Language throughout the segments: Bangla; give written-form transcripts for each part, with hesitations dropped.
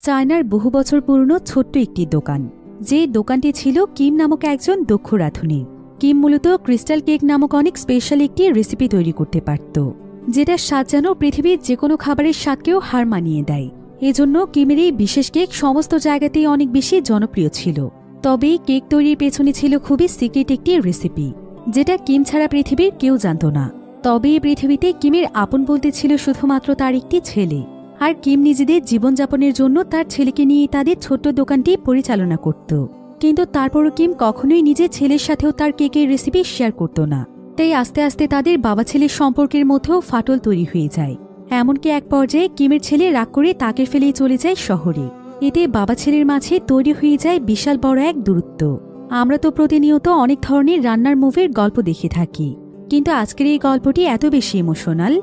চায়নার বহু বছর পুরনো ছোট্ট একটি দোকান, যে দোকানটি ছিল কিম নামক একজন দক্ষ রাঁধুনি। কিম মূলত ক্রিস্টাল কেক নামক অনেক স্পেশাল একটি রেসিপি তৈরি করতে পারত, যেটা স্বাদ যেন পৃথিবীর যে কোনো খাবারের স্বাদকেও হার মানিয়ে দেয়। এজন্য কিমের এই বিশেষ কেক সমস্ত জায়গাতেই অনেক বেশি জনপ্রিয় ছিল। তবে কেক তৈরির পেছনে ছিল খুবই সিক্রেট একটি রেসিপি, যেটা কিম ছাড়া পৃথিবীর কেউ জানত না। তবে এই পৃথিবীতে কিমের আপন বলতে ছিল শুধুমাত্র তার একটি ছেলে, আর কিম নিজেদের জীবনযাপনের জন্য তার ছেলেকে নিয়ে তাদের ছোট্ট দোকানটি পরিচালনা করত। কিন্তু তারপরও কিম কখনোই নিজের ছেলের সাথেও তার কেকের রেসিপি শেয়ার করত না। তাই আস্তে আস্তে তাদের বাবা ছেলের সম্পর্কের মধ্যেও ফাটল তৈরি হয়ে যায়। এমনকি এক পর্যায়ে কিমের ছেলে রাগ করে তাকে ফেলেই চলে যায় শহরে। এতে বাবা ছেলের মাঝে তৈরি হয়ে যায় বিশাল বড় এক দূরত্ব। আমরা তো প্রতিনিয়ত অনেক ধরনের রান্নার মুভির গল্প দেখে থাকি, কিন্তু আজকের এই গল্পটি এত বেশি ইমোশনাল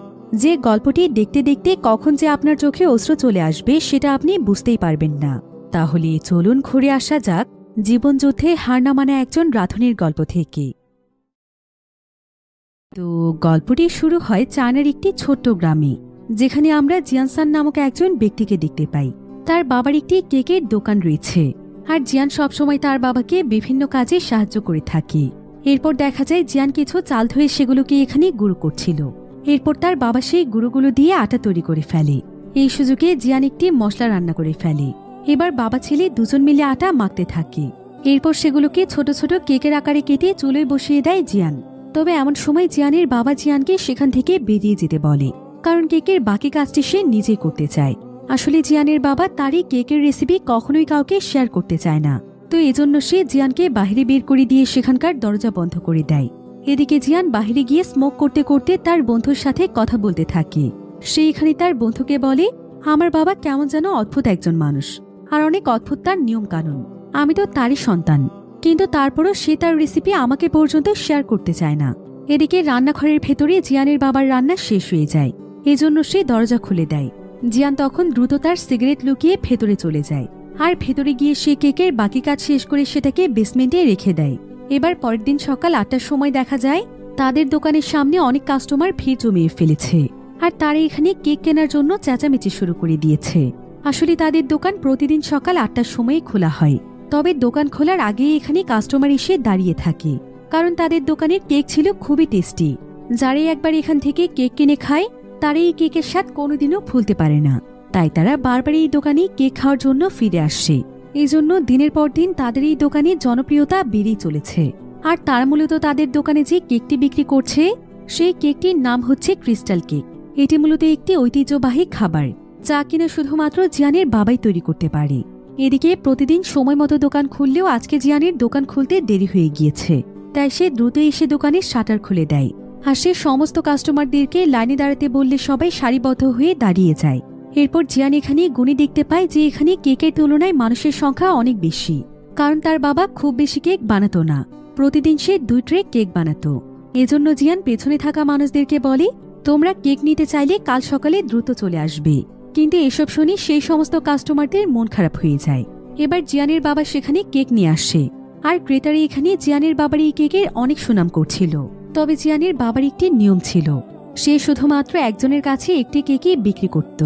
যে গল্পটি দেখতে দেখতে কখন যে আপনার চোখে অশ্রু চলে আসবে সেটা আপনি বুঝতেই পারবেন না। তাহলে চলুন ঘুরে আসা যাক জীবনযুদ্ধে হার না মানা একজন রাঁধুনির গল্প থেকে। তো গল্পটি শুরু হয় চায়নার একটি ছোট্ট গ্রামে, যেখানে আমরা জিয়ানসান নামক একজন ব্যক্তিকে দেখতে পাই। তার বাবার একটি কেকের দোকান রয়েছে, আর জিয়ান সবসময় তার বাবাকে বিভিন্ন কাজে সাহায্য করে থাকে। এরপর দেখা যায় জিয়ান কিছু চাল ধুয়ে সেগুলোকে এখানে গুঁড়ো করছিল। এরপর তার বাবা সেই গুঁড়োগুলো দিয়ে আটা তৈরি করে ফেলে। এই সুযোগে জিয়ান একটি মশলা রান্না করে ফেলে। এবার বাবা ছেলে দুজন মিলে আটা মাখতে থাকে। এরপর সেগুলোকে ছোট ছোট কেকের আকারে কেটে চুলোয় বসিয়ে দেয় জিয়ান। তবে এমন সময় জিয়ানের বাবা জিয়ানকে সেখান থেকে বেরিয়ে যেতে বলে, কারণ কেকের বাকি কাজটি সে নিজেই করতে চায়। আসলে জিয়ানের বাবা তারই কেকের রেসিপি কখনোই কাউকে শেয়ার করতে চায় না। তো এজন্য সে জিয়ানকে বাহিরে বের করে দিয়ে সেখানকার দরজা বন্ধ করে দেয়। এদিকে জিয়ান বাহিরে গিয়ে স্মোক করতে করতে তার বন্ধুর সাথে কথা বলতে থাকে। সে এখানে তার বন্ধুকে বলে, আমার বাবা কেমন যেন অদ্ভুত একজন মানুষ, আর অনেক অদ্ভুত তার নিয়ম কানুন। আমি তো তারই সন্তান, কিন্তু তারপরও সে তার রেসিপি আমাকে পর্যন্ত শেয়ার করতে চায় না। এদিকে রান্নাঘরের ভেতরে জিয়ানের বাবার রান্না শেষ হয়ে যায়, এজন্য সে দরজা খুলে দেয়। জিয়ান তখন দ্রুত তার সিগারেট লুকিয়ে ভেতরে চলে যায়, আর ভেতরে গিয়ে সে কেকের বাকি কাজ শেষ করে সেটাকে বেসমেন্টে রেখে দেয়। এবার পরের দিন সকাল 8টার সময় দেখা যায় তাদের দোকানের সামনে অনেক কাস্টমার ভিড় জমিয়ে ফেলেছে, আর তারা এখানে কেক কেনার জন্য চেঁচামেচি শুরু করে দিয়েছে। আসলে তাদের দোকান প্রতিদিন সকাল 8টার সময় খোলা হয়, তবে দোকান খোলার আগেই এখানে কাস্টমার এসে দাঁড়িয়ে থাকে, কারণ তাদের দোকানের কেক ছিল খুবই টেস্টি। যারাই একবার এখান থেকে কেক কিনে খায় তারা এই কেকের স্বাদ কোনোদিনও ভুলতে পারে না। তাই তারা বারবার এই দোকানে কেক খাওয়ার জন্য ফিরে আসছে। এই জন্য দিনের পর দিন তাদের এই দোকানে জনপ্রিয়তা বেড়েই চলেছে। আর তারা মূলত তাদের দোকানে যে কেকটি বিক্রি করছে সেই কেকটির নাম হচ্ছে ক্রিস্টাল কেক। এটি মূলত একটি ঐতিহ্যবাহী খাবার, যা কিনা শুধুমাত্র জিয়ানের বাবাই তৈরি করতে পারে। এদিকে প্রতিদিন সময় মতো দোকান খুললেও আজকে জিয়ানের দোকান খুলতে দেরি হয়ে গিয়েছে, তাই সে দ্রুত এসে দোকানের শাটার খুলে দেয়। আর সে সমস্ত কাস্টমারদেরকে লাইনে দাঁড়াতে বললে সবাই সারিবদ্ধ হয়ে দাঁড়িয়ে যায়। এরপর জিয়ান এখানে গুণে দেখতে পায় যে এখানে কেকের তুলনায় মানুষের সংখ্যা অনেক বেশি, কারণ তার বাবা খুব বেশি কেক বানাতো না, প্রতিদিন সে 2 ট্রে কেক বানাতো। এজন্য জিয়ান পেছনে থাকা মানুষদেরকে বলে, তোমরা কেক নিতে চাইলে কাল সকালে দ্রুত চলে আসবে। কিন্তু এসব শুনে সেই সমস্ত কাস্টমারদের মন খারাপ হয়ে যায়। এবার জিয়ানের বাবা সেখানে কেক নিয়ে আসে, আর ক্রেতারা এখানে জিয়ানের বাবার এই কেকের অনেক সুনাম করছিল। তবে জিয়ানের বাবার একটি নিয়ম ছিল, সে শুধুমাত্র একজনের কাছে একটি কেকই বিক্রি করত,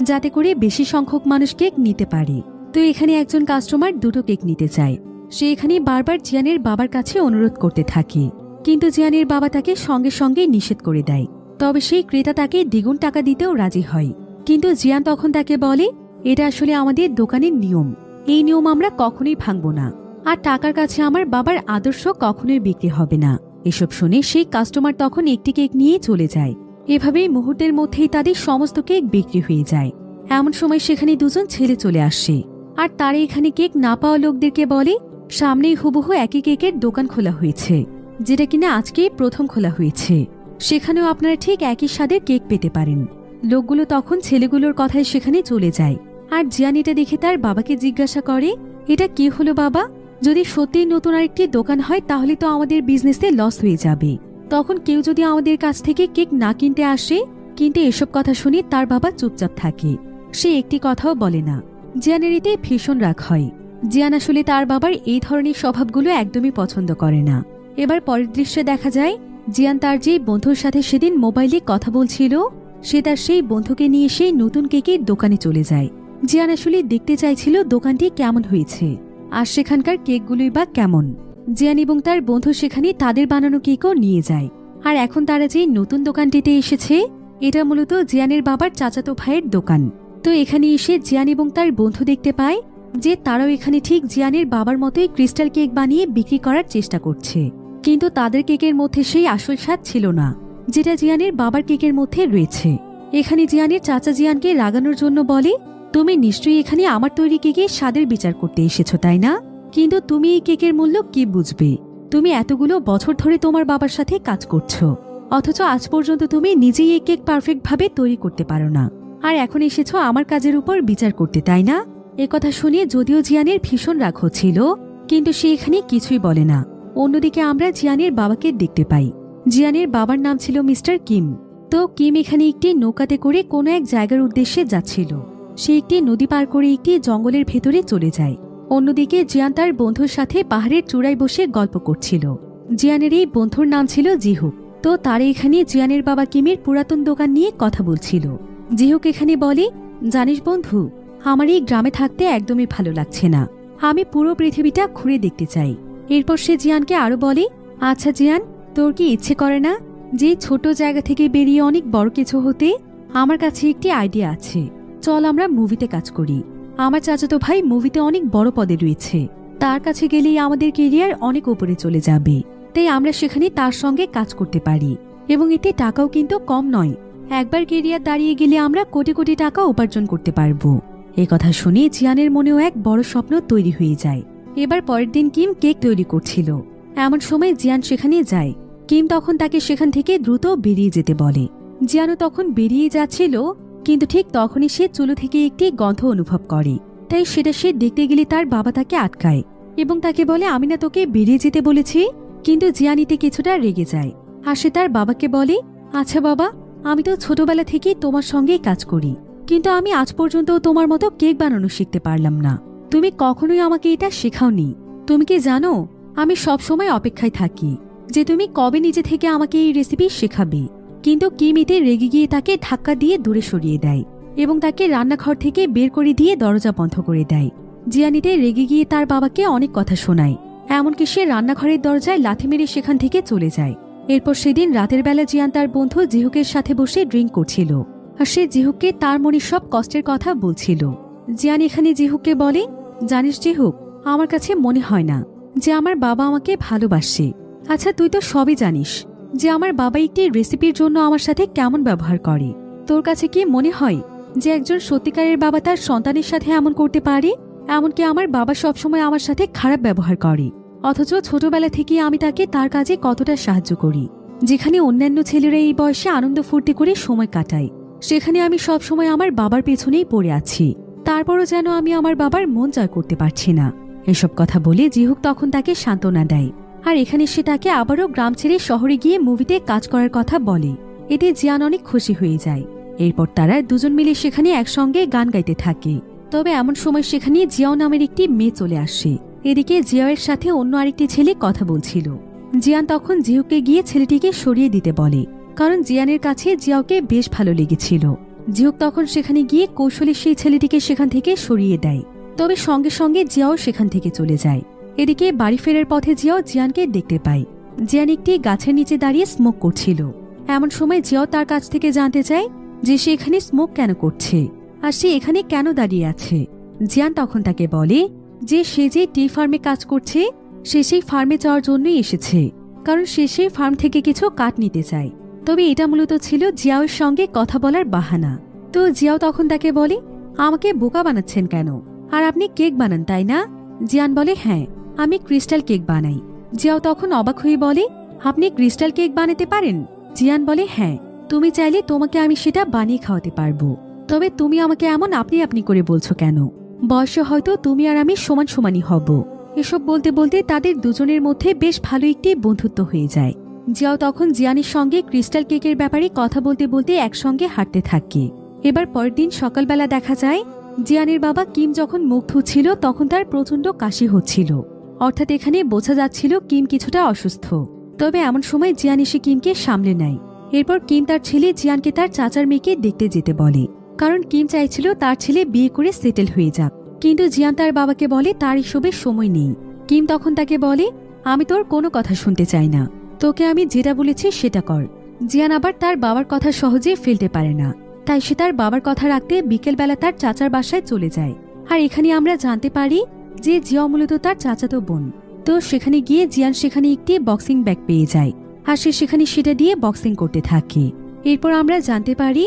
যাতে করে বেশি সংখ্যক মানুষ কেক নিতে পারে। তো এখানে একজন কাস্টমার 2টো কেক নিতে চায়। সে এখানে বারবার জিয়ানের বাবার কাছে অনুরোধ করতে থাকে, কিন্তু জিয়ানের বাবা তাকে সঙ্গে সঙ্গে নিষেধ করে দেয়। তবে সেই ক্রেতা তাকে দ্বিগুণ টাকা দিতেও রাজি হয়, কিন্তু জিয়ান তখন তাকে বলে, এটা আসলে আমাদের দোকানের নিয়ম, এই নিয়ম আমরা কখনোই ভাঙব না, আর টাকার কাছে আমার বাবার আদর্শ কখনোই বিক্রি হবে না। এসব শুনে সেই কাস্টমার তখন একটি কেক নিয়ে চলে যায়। এভাবেই মুহূর্তের মধ্যেই তাদের সমস্ত কেক বিক্রি হয়ে যায়। এমন সময় সেখানে 2জন ছেলে চলে আসে, আর তারা এখানে কেক না পাওয়া লোকদেরকে বলে, সামনেই হুবহু একই কেকের দোকান খোলা হয়েছে, যেটা কিনা আজকেই প্রথম খোলা হয়েছে, সেখানেও আপনারা ঠিক একই স্বাদের কেক পেতে পারেন। লোকগুলো তখন ছেলেগুলোর কথায় সেখানে চলে যায়। আর জিয়ান এটা দেখে তার বাবাকে জিজ্ঞাসা করে, এটা কি হলো বাবা? যদি সত্যিই নতুন আরেকটি দোকান হয় তাহলে তো আমাদের বিজনেসে লস হয়ে যাবে, তখন কেউ যদি আমাদের কাছ থেকে কেক না কিনতে আসে। কিন্তু এসব কথা শুনে তার বাবা চুপচাপ থাকে, সে একটি কথাও বলে না। জিয়ানের এতে ভীষণ রাগ হয়। জিয়ান আসলে তার বাবার এই ধরনের স্বভাবগুলো একদমই পছন্দ করে না। এবার পরের দৃশ্যে দেখা যায় জিয়ান তার যে বন্ধুর সাথে সেদিন মোবাইলে কথা বলছিল সে তার সেই বন্ধুকে নিয়ে সেই নতুন কেকের দোকানে চলে যায়। জিয়ান আসলে দেখতে চাইছিল দোকানটি কেমন হয়েছে আর সেখানকার কেকগুলোই বা কেমন। জিয়ান এবং তার বন্ধু সেখানে তাদের বানানো কেকও নিয়ে যায়। আর এখন তারা যে নতুন দোকানটিতে এসেছে এটা মূলত জিয়ানের বাবার চাচাতো ভাইয়ের দোকান। তো এখানে এসে জিয়ান এবং তার বন্ধু দেখতে পায় যে তারাও এখানে ঠিক জিয়ানের বাবার মতোই ক্রিস্টাল কেক বানিয়ে বিক্রি করার চেষ্টা করছে, কিন্তু তাদের কেকের মধ্যে সেই আসল স্বাদ ছিল না যেটা জিয়ানের বাবার কেকের মধ্যে রয়েছে। এখানে জিয়ানের চাচা জিয়ানকে রাগানোর জন্য বলে, তুমি নিশ্চয়ই এখানে আমার তৈরি কেকের স্বাদের বিচার করতে এসেছো তাই না? কিন্তু তুমি এই কেকের মূল্য কি বুঝবে? তুমি এতগুলো বছর ধরে তোমার বাবার সাথে কাজ করছো, অথচ আজ পর্যন্ত তুমি নিজেই এই কেক পারফেক্ট ভাবে তৈরি করতে পারো না, আর এখন এসেছো আমার কাজের উপর বিচার করতে তাই না? একথা শুনে যদিও জিয়ানের ভীষণ রাগ হচ্ছিল, কিন্তু সে এখানে কিছুই বলে না। অন্যদিকে আমরা জিয়ানের বাবাকে দেখতে পাই। জিয়ানের বাবার নাম ছিল মিস্টার কিম। তো কিম এখানে একটি নৌকাতে করে কোনো এক জায়গার উদ্দেশ্যে যাচ্ছিল। সে একটি নদী পার করে একটি জঙ্গলের ভেতরে চলে যায়। অন্যদিকে জিয়ান তার বন্ধুর সাথে পাহাড়ের চূড়ায় বসে গল্প করছিল। জিয়ানের এই বন্ধুর নাম ছিল জিহুক। তো তারা এখানে জিয়ানের বাবা কিমের পুরাতন দোকান নিয়ে কথা বলছিল। জিহুক এখানে বলে, জানিস বন্ধু, আমার এই গ্রামে থাকতে একদমই ভালো লাগছে না, আমি পুরো পৃথিবীটা ঘুরে দেখতে চাই। এরপর সে জিয়ানকে আরো বলে, আচ্ছা জিয়ান, তোর কি ইচ্ছে করে না যে ছোট জায়গা থেকে বেরিয়ে অনেক বড় কিছু হতে? আমার কাছে একটি আইডিয়া আছে, চল আমরা মুভিতে কাজ করি। আমার চাচাতো ভাই মুভিতে অনেক বড় পদে রয়েছে, তার কাছে গেলেই আমাদের কেরিয়ার অনেক উপরে চলে যাবে। তাই আমরা সেখানে তার সঙ্গে কাজ করতে পারি, এবং এতে টাকাও কিন্তু কম নয়। একবার কেরিয়ার দাঁড়িয়ে গেলে আমরা কোটি কোটি টাকা উপার্জন করতে পারবো। এই কথা শুনে জিয়ানের মনেও এক বড় স্বপ্ন তৈরি হয়ে যায়। এবার পরের দিন কিম কেক তৈরি করছিল। এমন সময় জিয়ান সেখানে যায়। কিম তখন তাকে সেখান থেকে দ্রুত বেরিয়ে যেতে বলে। জিয়ানও তখন বেরিয়ে যাচ্ছিল, কিন্তু ঠিক তখনই সে চুলো থেকে একটি গন্ধ অনুভব করে। তাই সেটা সে দেখতে গেলে তার বাবা তাকে আটকায় এবং তাকে বলে, আমি না তোকে বেরিয়ে যেতে বলেছি? কিন্তু জিয়ানিতে কিছুটা রেগে যায় আর সে তার বাবাকে বলে, আচ্ছা বাবা, আমি তো ছোটবেলা থেকেই তোমার সঙ্গেই কাজ করি, কিন্তু আমি আজ পর্যন্ত তোমার মতো কেক বানানো শিখতে পারলাম না। তুমি কখনোই আমাকে এটা শেখাওনি। তুমি কি জানো, আমি সব সময় অপেক্ষায় থাকি যে তুমি কবে নিজে থেকে আমাকে এই রেসিপি শেখাবে। কিন্তু কিম এতে রেগে গিয়ে তাকে ধাক্কা দিয়ে দূরে সরিয়ে দেয় এবং তাকে রান্নাঘর থেকে বের করে দিয়ে দরজা বন্ধ করে দেয়। জিয়ানিতে রেগে গিয়ে তার বাবাকে অনেক কথা শোনায়, এমনকি সে রান্নাঘরের দরজায় লাথি মেরে সেখান থেকে চলে যায়। এরপর সেদিন রাতের বেলা জিয়ান তার বন্ধু জিহুকের সাথে বসে ড্রিঙ্ক করছিল, আর সে জিহুককে তার মনের সব কষ্টের কথা বলছিল। জিয়ান এখানে জিহুককে বলে, জানিস জিহুক, আমার কাছে মনে হয় না যে আমার বাবা আমাকে ভালোবাসে। আচ্ছা তুই তো সবই জানিস যে আমার বাবা একটি রেসিপির জন্য আমার সাথে কেমন ব্যবহার করে। তোর কাছে কি মনে হয় যে একজন সত্যিকারের বাবা তার সন্তানের সাথে এমন করতে পারে? এমনকি আমার বাবা সবসময় আমার সাথে খারাপ ব্যবহার করে, অথচ ছোটবেলা থেকে আমি তাকে তার কাজে কতটা সাহায্য করি। যেখানে অন্যান্য ছেলেরা এই বয়সে আনন্দ ফুর্তি করে সময় কাটায়, সেখানে আমি সবসময় আমার বাবার পেছনেই পড়ে আছি। তারপরও যেন আমি আমার বাবার মন জয় করতে পারছি না। এসব কথা বলে জিহুক তখন তাকে সান্ত্বনা দেয়, আর এখানে সে তাকে আবারও গ্রাম ছেড়ে শহরে গিয়ে মুভিতে কাজ করার কথা বলে। এতে জিয়ান অনেক খুশি হয়ে যায়। এরপর তারা দুজন মিলে সেখানে একসঙ্গে গান গাইতে থাকে। তবে এমন সময় সেখানে জিয়াও নামের একটি মেয়ে চলে আসে। এদিকে জিয়াওয়ের সাথে অন্য আরেকটি ছেলে কথা বলছিল। জিয়ান তখন জিহুকে গিয়ে ছেলেটিকে সরিয়ে দিতে বলে, কারণ জিয়ানের কাছে জিয়াওকে বেশ ভালো লেগেছিল। জিহুক তখন সেখানে গিয়ে কৌশলে সেই ছেলেটিকে সেখান থেকে সরিয়ে দেয়। তবে সঙ্গে সঙ্গে জিয়াও সেখান থেকে চলে যায়। এদিকে বাড়ি ফেরার পথে জিয়াও জিয়ানকে দেখতে পায়। জিয়ান একটি গাছের নিচে দাঁড়িয়ে স্মোক করছিল। এমন সময় জিয়াও তার কাছ থেকে জানতে চায় যে সে এখানে স্মোক কেন করছে আর সে এখানে কেন দাঁড়িয়ে আছে। জিয়ান তখন তাকে বলে যে সে যে টি ফার্মে কাজ করছে সে সেই ফার্মে যাওয়ার জন্যই এসেছে, কারণ সে সেই ফার্ম থেকে কিছু কাঠ নিতে চায়। তবে এটা মূলত ছিল জিয়াওর সঙ্গে কথা বলার বাহানা। তো জিয়াও তখন তাকে বলে, আমাকে বোকা বানাচ্ছেন কেন? আর আপনি কেক বানান তাই না? জিয়ান বলে, হ্যাঁ, আমি ক্রিস্টাল কেক বানাই। জিয়াও তখন অবাক হয়ে বলে, আপনি ক্রিস্টাল কেক বানাতে পারেন? জিয়ান বলে, হ্যাঁ, তুমি চাইলে তোমাকে আমি সেটা বানিয়ে খাওয়াতে পারবো। তবে তুমি আমাকে এমন আপনি আপনি করে বলছো কেন? বয়সে হয়তো তুমি আর আমি সমান সমানই হব। এসব বলতে বলতে তাদের দুজনের মধ্যে বেশ ভালো একটি বন্ধুত্ব হয়ে যায়। জিয়াও তখন জিয়ানের সঙ্গে ক্রিস্টাল কেকের ব্যাপারে কথা বলতে বলতে একসঙ্গে হাঁটতে থাকে। এবার পরের দিন সকালবেলা দেখা যায় জিয়ানের বাবা কিম যখন মুখ ধুচ্ছিল তখন তার প্রচণ্ড কাশি হচ্ছিল। অর্থাৎ এখানে বোঝা যাচ্ছিল কিম কিছুটা অসুস্থ। তবে এমন সময় জিয়ান এসে কিমকে সামলে নেয়। এরপর কিম তার ছেলে জিয়ানকে তার চাচার মেয়েকে দেখতে যেতে বলে। কারণ কিম চাইছিল তার ছেলে বিয়ে করে সেটেল হয়ে যাক। কিন্তু জিয়ান তার বাবাকে বলে তার এসবের সময় নেই। কিম তখন তাকে বলে, আমি তোর কোনো কথা শুনতে চাই না, তোকে আমি যেটা বলেছি সেটা কর। জিয়ান আবার তার বাবার কথা সহজে ফেলতে পারে না, তাই সে তার বাবার কথা রাখতে বিকেলবেলা তার চাচার বাসায় চলে যায়। আর এখানে আমরা জানতে পারি যে জিয়া মূলত তার চাচাতো বোন। তো সেখানে গিয়ে জিয়ান সেখানে একটি বক্সিং ব্যাগ পেয়ে যায়, আর সে সেখানে সেটা দিয়ে বক্সিং করতে থাকে। এরপর আমরা জানতে পারি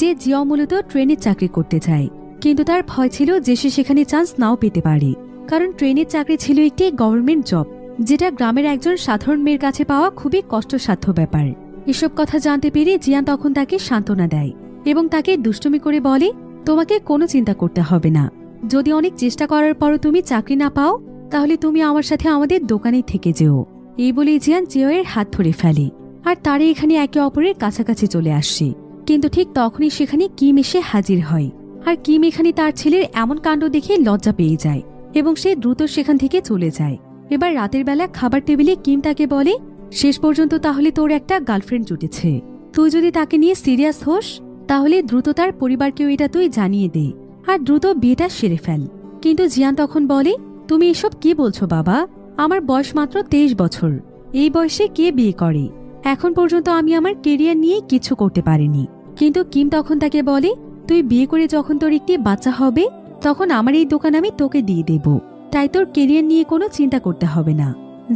যে জিয়া মূলত ট্রেনের চাকরি করতে চায়, কিন্তু তার ভয় ছিল যে সে সেখানে চান্স নাও পেতে পারে, কারণ ট্রেনের চাকরি ছিল একটি গভর্নমেন্ট জব, যেটা গ্রামের একজন সাধারণ মেয়ের কাছে পাওয়া খুবই কষ্টসাধ্য ব্যাপার। এসব কথা জানতে পেরে জিয়ান তখন তাকে সান্ত্বনা দেয় এবং তাকে দুষ্টুমি করে বলে, তোমাকে কোনো চিন্তা করতে হবে না, যদি অনেক চেষ্টা করার পরও তুমি চাকরি না পাও তাহলে তুমি আমার সাথে আমাদের দোকানেই থেকে যেও। এই বলেই জিয়ান জিওয়ের হাত ধরে ফেলে, আর তারা এখানে একে অপরের কাছাকাছি চলে আসে। কিন্তু ঠিক তখনই সেখানে কিম এসে হাজির হয়, আর কিম এখানে তার ছেলের এমন কাণ্ড দেখে লজ্জা পেয়ে যায় এবং সে দ্রুত সেখান থেকে চলে যায়। এবার রাতের বেলা খাবার টেবিলে কিম তাকে বলে, শেষ পর্যন্ত তাহলে তোর একটা গার্লফ্রেন্ড জুটেছে, তুই যদি তাকে নিয়ে সিরিয়াস হোস তাহলে দ্রুত তার পরিবারকেও এটা তুই জানিয়ে দে আর দ্রুত বিয়েটা সেরে ফেল। কিন্তু জিয়ান তখন বলে, তুমি এসব কি বলছো বাবা, আমার বয়স মাত্র 23 বছর, এই বয়সে কে বিয়ে করে? এখন পর্যন্ত আমি আমার কেরিয়ার নিয়ে কিছু করতে পারিনি। কিন্তু কিম তখন তাকে বলে, তুই বিয়ে করে যখন তোর একটি বাচ্চা হবে তখন আমার এই দোকান আমি তোকে দিয়ে দেব, তাই তোর কেরিয়ার নিয়ে কোনো চিন্তা করতে হবে না।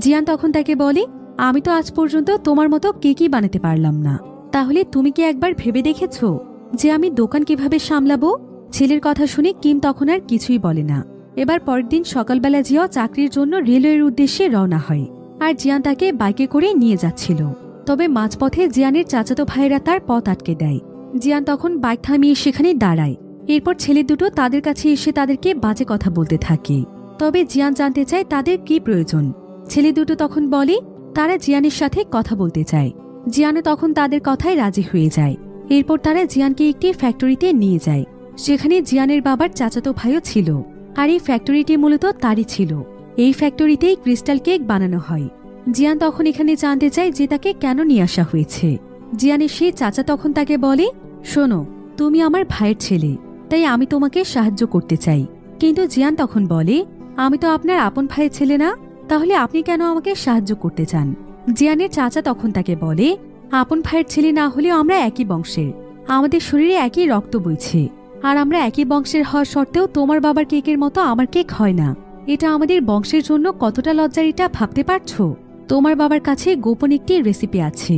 জিয়ান তখন তাকে বলে, আমি তো আজ পর্যন্ত তোমার মতো কেকই বানাতে পারলাম না, তাহলে তুমি কি একবার ভেবে দেখেছ যে আমি দোকান কিভাবে সামলাবো? ছেলের কথা শুনে কিম তখন আর কিছুই বলে না। এবার পরের দিন সকালবেলা জিয়া চাকরির জন্য রেলওয়ের উদ্দেশ্যে রওনা হয়, আর জিয়ান তাকে বাইকে করে নিয়ে যাচ্ছিল। তবে মাঝপথে জিয়ানের চাচাতো ভাইয়েরা তার পথ আটকে দেয়। জিয়ান তখন বাইক থামিয়ে সেখানে দাঁড়ায়। এরপর ছেলে দুটো তাদের কাছে এসে তাদেরকে বাজে কথা বলতে থাকে। তবে জিয়ান জানতে চায় তাদের কি প্রয়োজন। ছেলে দুটো তখন বলে তারা জিয়ানের সাথে কথা বলতে চায়। জিয়ানও তখন তাদের কথায় রাজি হয়ে যায়। এরপর তারা জিয়ানকে একটি ফ্যাক্টরিতে নিয়ে যায়, সেখানে জিয়ানের বাবার চাচাতো ভাইও ছিল, আর এই ফ্যাক্টরিটি মূলত তারই ছিল। এই ফ্যাক্টরিতেই ক্রিস্টাল কেক বানানো হয়। জিয়ান তখন এখানে জানতে চায় যে তাকে কেন নিয়ে আসা হয়েছে। জিয়ানের সেই চাচা তখন তাকে বলে, শোনো, তুমি আমার ভাইয়ের ছেলে, তাই আমি তোমাকে সাহায্য করতে চাই। কিন্তু জিয়ান তখন বলে, আমি তো আপনার আপন ভাইয়ের ছেলে না, তাহলে আপনি কেন আমাকে সাহায্য করতে চান? জিয়ানের চাচা তখন তাকে বলে, আপন ভাইয়ের ছেলে না হলেও আমরা একই বংশের, আমাদের শরীরে একই রক্ত বইছে, আর আমরা একই বংশের হওয়া সত্ত্বেও তোমার বাবার কেকের মতো আমার কেক হয় না। এটা আমাদের বংশের জন্য কতটা লজ্জার এটা ভাবতে পারছো? তোমার বাবার কাছে গোপন একটি রেসিপি আছে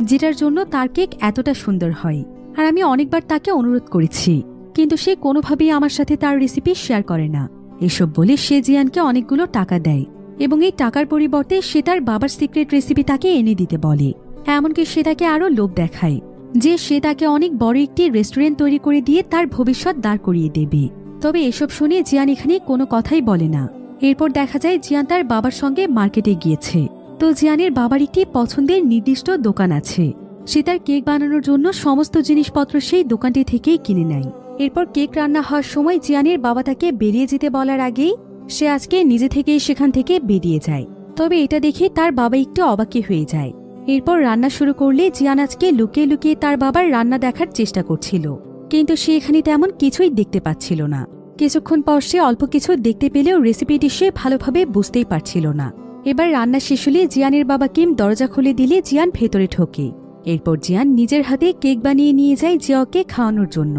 যেটার জন্য তার কেক এতটা সুন্দর হয়, আর আমি অনেকবার তাকে অনুরোধ করেছি, কিন্তু সে কোনোভাবেই আমার সাথে তার রেসিপি শেয়ার করে না। এসব বলে সে জিয়ানকে অনেকগুলো টাকা দেয় এবং এই টাকার পরিবর্তে সে তার বাবার সিক্রেট রেসিপি তাকে এনে দিতে বলে। এমনকি সে তাকে আরও লোভ দেখায় যে সে তাকে অনেক বড় একটি রেস্টুরেন্ট তৈরি করে দিয়ে তার ভবিষ্যৎ দাঁড় করিয়ে দেবে। তবে এসব শুনে জিয়ান এখানে কোনো কথাই বলে না। এরপর দেখা যায় জিয়ান তার বাবার সঙ্গে মার্কেটে গিয়েছে। তো জিয়ানের বাবার একটি পছন্দের নির্দিষ্ট দোকান আছে, সে তার কেক বানানোর জন্য সমস্ত জিনিসপত্র সেই দোকানটি থেকেই কিনে নেয়। এরপর কেক রান্না হওয়ার সময় জিয়ানের বাবা তাকে বেরিয়ে যেতে বলার আগেই সে আজকে নিজে থেকেই সেখান থেকে বেরিয়ে যায়। তবে এটা দেখে তার বাবা একটু অবাকি হয়ে যায়। এরপর রান্না শুরু করলে জিয়ান আজকে লুকিয়ে লুকিয়ে তার বাবার রান্না দেখার চেষ্টা করছিল, কিন্তু সে এখানে তেমন কিছুই দেখতে পাচ্ছিল না। কিছুক্ষণ পর সে অল্প কিছু দেখতে পেলেও রেসিপিটি সে ভালোভাবে বুঝতেই পারছিল না। এবার রান্না শেষ হলে জিয়ানের বাবা কিম দরজা খুলে দিলে জিয়ান ভেতরে ঢোকে। এরপর জিয়ান নিজের হাতে কেক বানিয়ে নিয়ে যায় জিয়াকে খাওয়ানোর জন্য।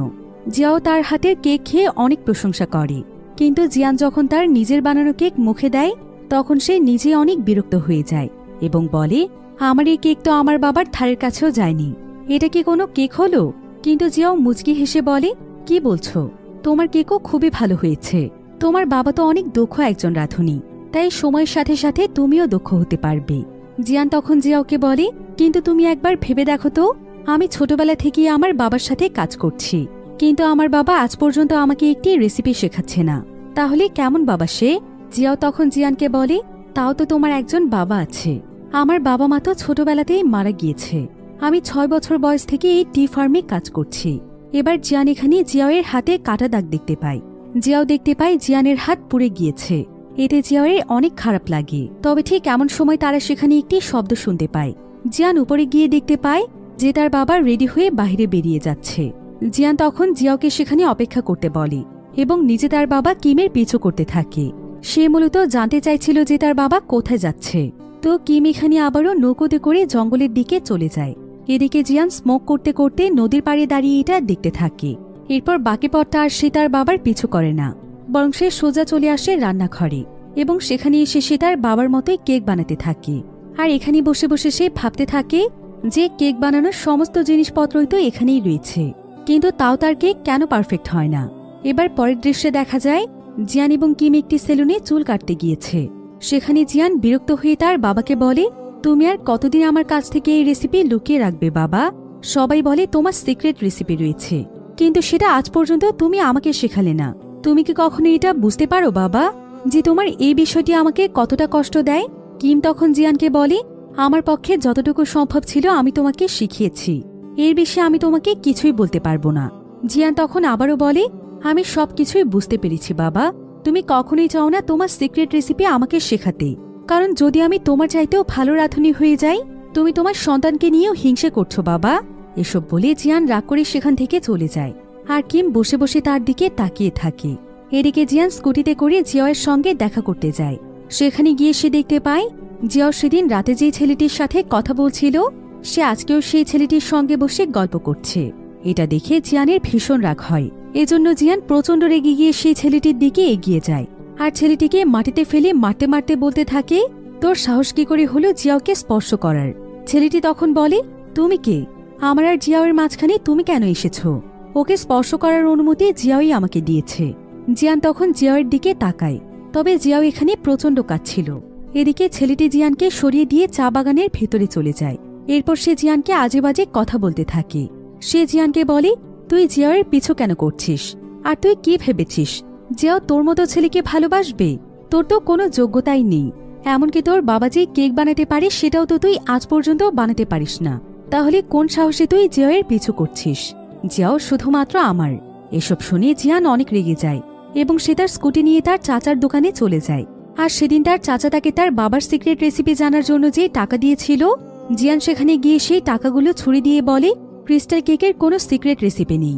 জিয়াও তার হাতের কেক খেয়ে অনেক প্রশংসা করে, কিন্তু জিয়ান যখন তার নিজের বানানো কেক মুখে দেয় তখন সে নিজে অনেক বিরক্ত হয়ে যায় এবং বলে, আমার এই কেক তো আমার বাবার ধারের কাছেও যায়নি, এটা কি কোনো কেক হলো? কিন্তু জিয়াও মুচকি হেসে বলে, কি বলছো, তোমার কেকও খুবই ভালো হয়েছে। তোমার বাবা তো অনেক দক্ষ একজন রাঁধুনি, তাই সময়ের সাথে সাথে তুমিও দক্ষ হতে পারবে। জিয়ান তখন জিয়াওকে বলে, কিন্তু তুমি একবার ভেবে দেখো তো, আমি ছোটবেলা থেকেই আমার বাবার সাথে কাজ করছি, কিন্তু আমার বাবা আজ পর্যন্ত আমাকে একটি রেসিপি শেখাচ্ছে না, তাহলে কেমন বাবা সে? জিয়াও তখন জিয়ানকে বলে, তাও তো তোমার একজন বাবা আছে, আমার বাবা মা তো ছোটবেলাতেই মারা গিয়েছে। আমি 6 বছর বয়স থেকে এই টি ফার্মে কাজ করছি। এবার জিয়ান এখানে জিয়াওয়ের হাতে কাটা দাগ দেখতে পায়। জিয়াও দেখতে পায় জিয়ানের হাত পুড়ে গিয়েছে। এতে জিয়াওয়ের অনেক খারাপ লাগে। তবে ঠিক এমন সময় তারা সেখানে একটি শব্দ শুনতে পায়। জিয়ান উপরে গিয়ে দেখতে পায় যে তার বাবা রেডি হয়ে বাইরে বেরিয়ে যাচ্ছে। জিয়ান তখন জিয়াওকে সেখানে অপেক্ষা করতে বলে এবং নিজে তার বাবা কিমের পিছু করতে থাকে। সে মূলত জানতে চাইছিল যে তার বাবা কোথায় যাচ্ছে। তো কিম এখানে আবারও নৌকোতে করে জঙ্গলের দিকে চলে যায়। এদিকে জিয়ান স্মোক করতে করতে নদীর পাড়ে দাঁড়িয়ে এটা দেখতে থাকে। এরপর বাকি পথটা আর সে তার বাবার পিছু করে না, বরং সে সোজা চলে আসে রান্নাঘরে এবং সেখানে এসে সে তার বাবার মতোই কেক বানাতে থাকে। আর এখানে বসে বসে সে ভাবতে থাকে যে কেক বানানোর সমস্ত জিনিসপত্রই তো এখানেই রয়েছে, কিন্তু তাও তার কেক কেন পারফেক্ট হয় না। এবার পরের দৃশ্যে দেখা যায় জিয়ান এবং কিম একটি সেলুনে চুল কাটতে গিয়েছে। সেখানে জিয়ান বিরক্ত হয়ে তার বাবাকে বলে, তুমি আর কতদিন আমার কাছ থেকে এই রেসিপি লুকিয়ে রাখবে বাবা? সবাই বলে তোমার সিক্রেট রেসিপি রয়েছে, কিন্তু সেটা আজ পর্যন্ত তুমি আমাকে শেখালে না। তুমি কি কখনো এটা বুঝতে পারো বাবা যে তোমার এই বিষয়টি আমাকে কতটা কষ্ট দেয়? কিম তখন জিয়ানকে বলে, আমার পক্ষে যতটুকু সম্ভব ছিল আমি তোমাকে শিখিয়েছি, এর বেশি আমি তোমাকে কিছুই বলতে পারবো না। জিয়ান তখন আবারও বলে, আমি সবকিছুই বুঝতে পেরেছি বাবা, তুমি কখনোই চাও না তোমার সিক্রেট রেসিপি আমাকে শেখাতে, কারণ যদি আমি তোমার চাইতেও ভালো রাঁধুনি হয়ে যাই, তুমি তোমার সন্তানকে নিয়েও হিংসে করছো বাবা। এসব বলে জিয়ান রাগ করে সেখান থেকে চলে যায়। আর কিম বসে বসে তার দিকে তাকিয়ে থাকে। এদিকে জিয়ান স্কুটিতে করে জিয়াওয়ের সঙ্গে দেখা করতে যায়। সেখানে গিয়ে সে দেখতে পায় জিয়াও সেদিন রাতে যে ছেলেটির সাথে কথা বলছিল সে আজকেও সেই ছেলেটির সঙ্গে বসে গল্প করছে। এটা দেখে জিয়ানের ভীষণ রাগ হয়। এজন্য জিয়ান প্রচণ্ড রেগে গিয়ে সেই ছেলেটির দিকে এগিয়ে যায় আর ছেলেটিকে মাটিতে ফেলে মারতে মারতে বলতে থাকে, তোর সাহস কি করে হলো জিয়াওকে স্পর্শ করার? ছেলেটি তখন বলে, তুমি কে? আমার আর জিয়াওয়ের মাঝখানে তুমি কেন এসেছ? ওকে স্পর্শ করার অনুমতি জিয়াওই আমাকে দিয়েছে। জিয়ান তখন জিয়াওয়ের দিকে তাকায়, তবে জিয়াও এখানে প্রচণ্ড কাঁদছিল। এদিকে ছেলেটি জিয়ানকে সরিয়ে দিয়ে চা বাগানের ভেতরে চলে যায়। এরপর সে জিয়ানকে আজে বাজে কথা বলতে থাকে। সে জিয়ানকে বলে, তুই জিয়াওয়ের পিছু কেন করছিস? আর তুই কি ভেবেছিস জিয়াও তোর মতো ছেলেকে ভালোবাসবে? তোর তো কোনো যোগ্যতাই নেই। এমনকি তোর বাবা যে কেক বানাতে পারে সেটাও তো তুই আজ পর্যন্ত বানাতে পারিস না। তাহলে কোন সাহসে তুই জিয়াওয়ের পিছু করছিস? জিয়াও শুধুমাত্র আমার। এসব শুনে জিয়ান অনেক রেগে যায় এবং সে তার স্কুটি নিয়ে তার চাচার দোকানে চলে যায়। আর সেদিন তার চাচা তাকে তার বাবার সিক্রেট রেসিপি জানার জন্য যে টাকা দিয়েছিল, জিয়ান সেখানে গিয়ে সেই টাকাগুলো ছুড়ে দিয়ে বলে, ক্রিস্টাল কেকের কোনো সিক্রেট রেসিপি নেই,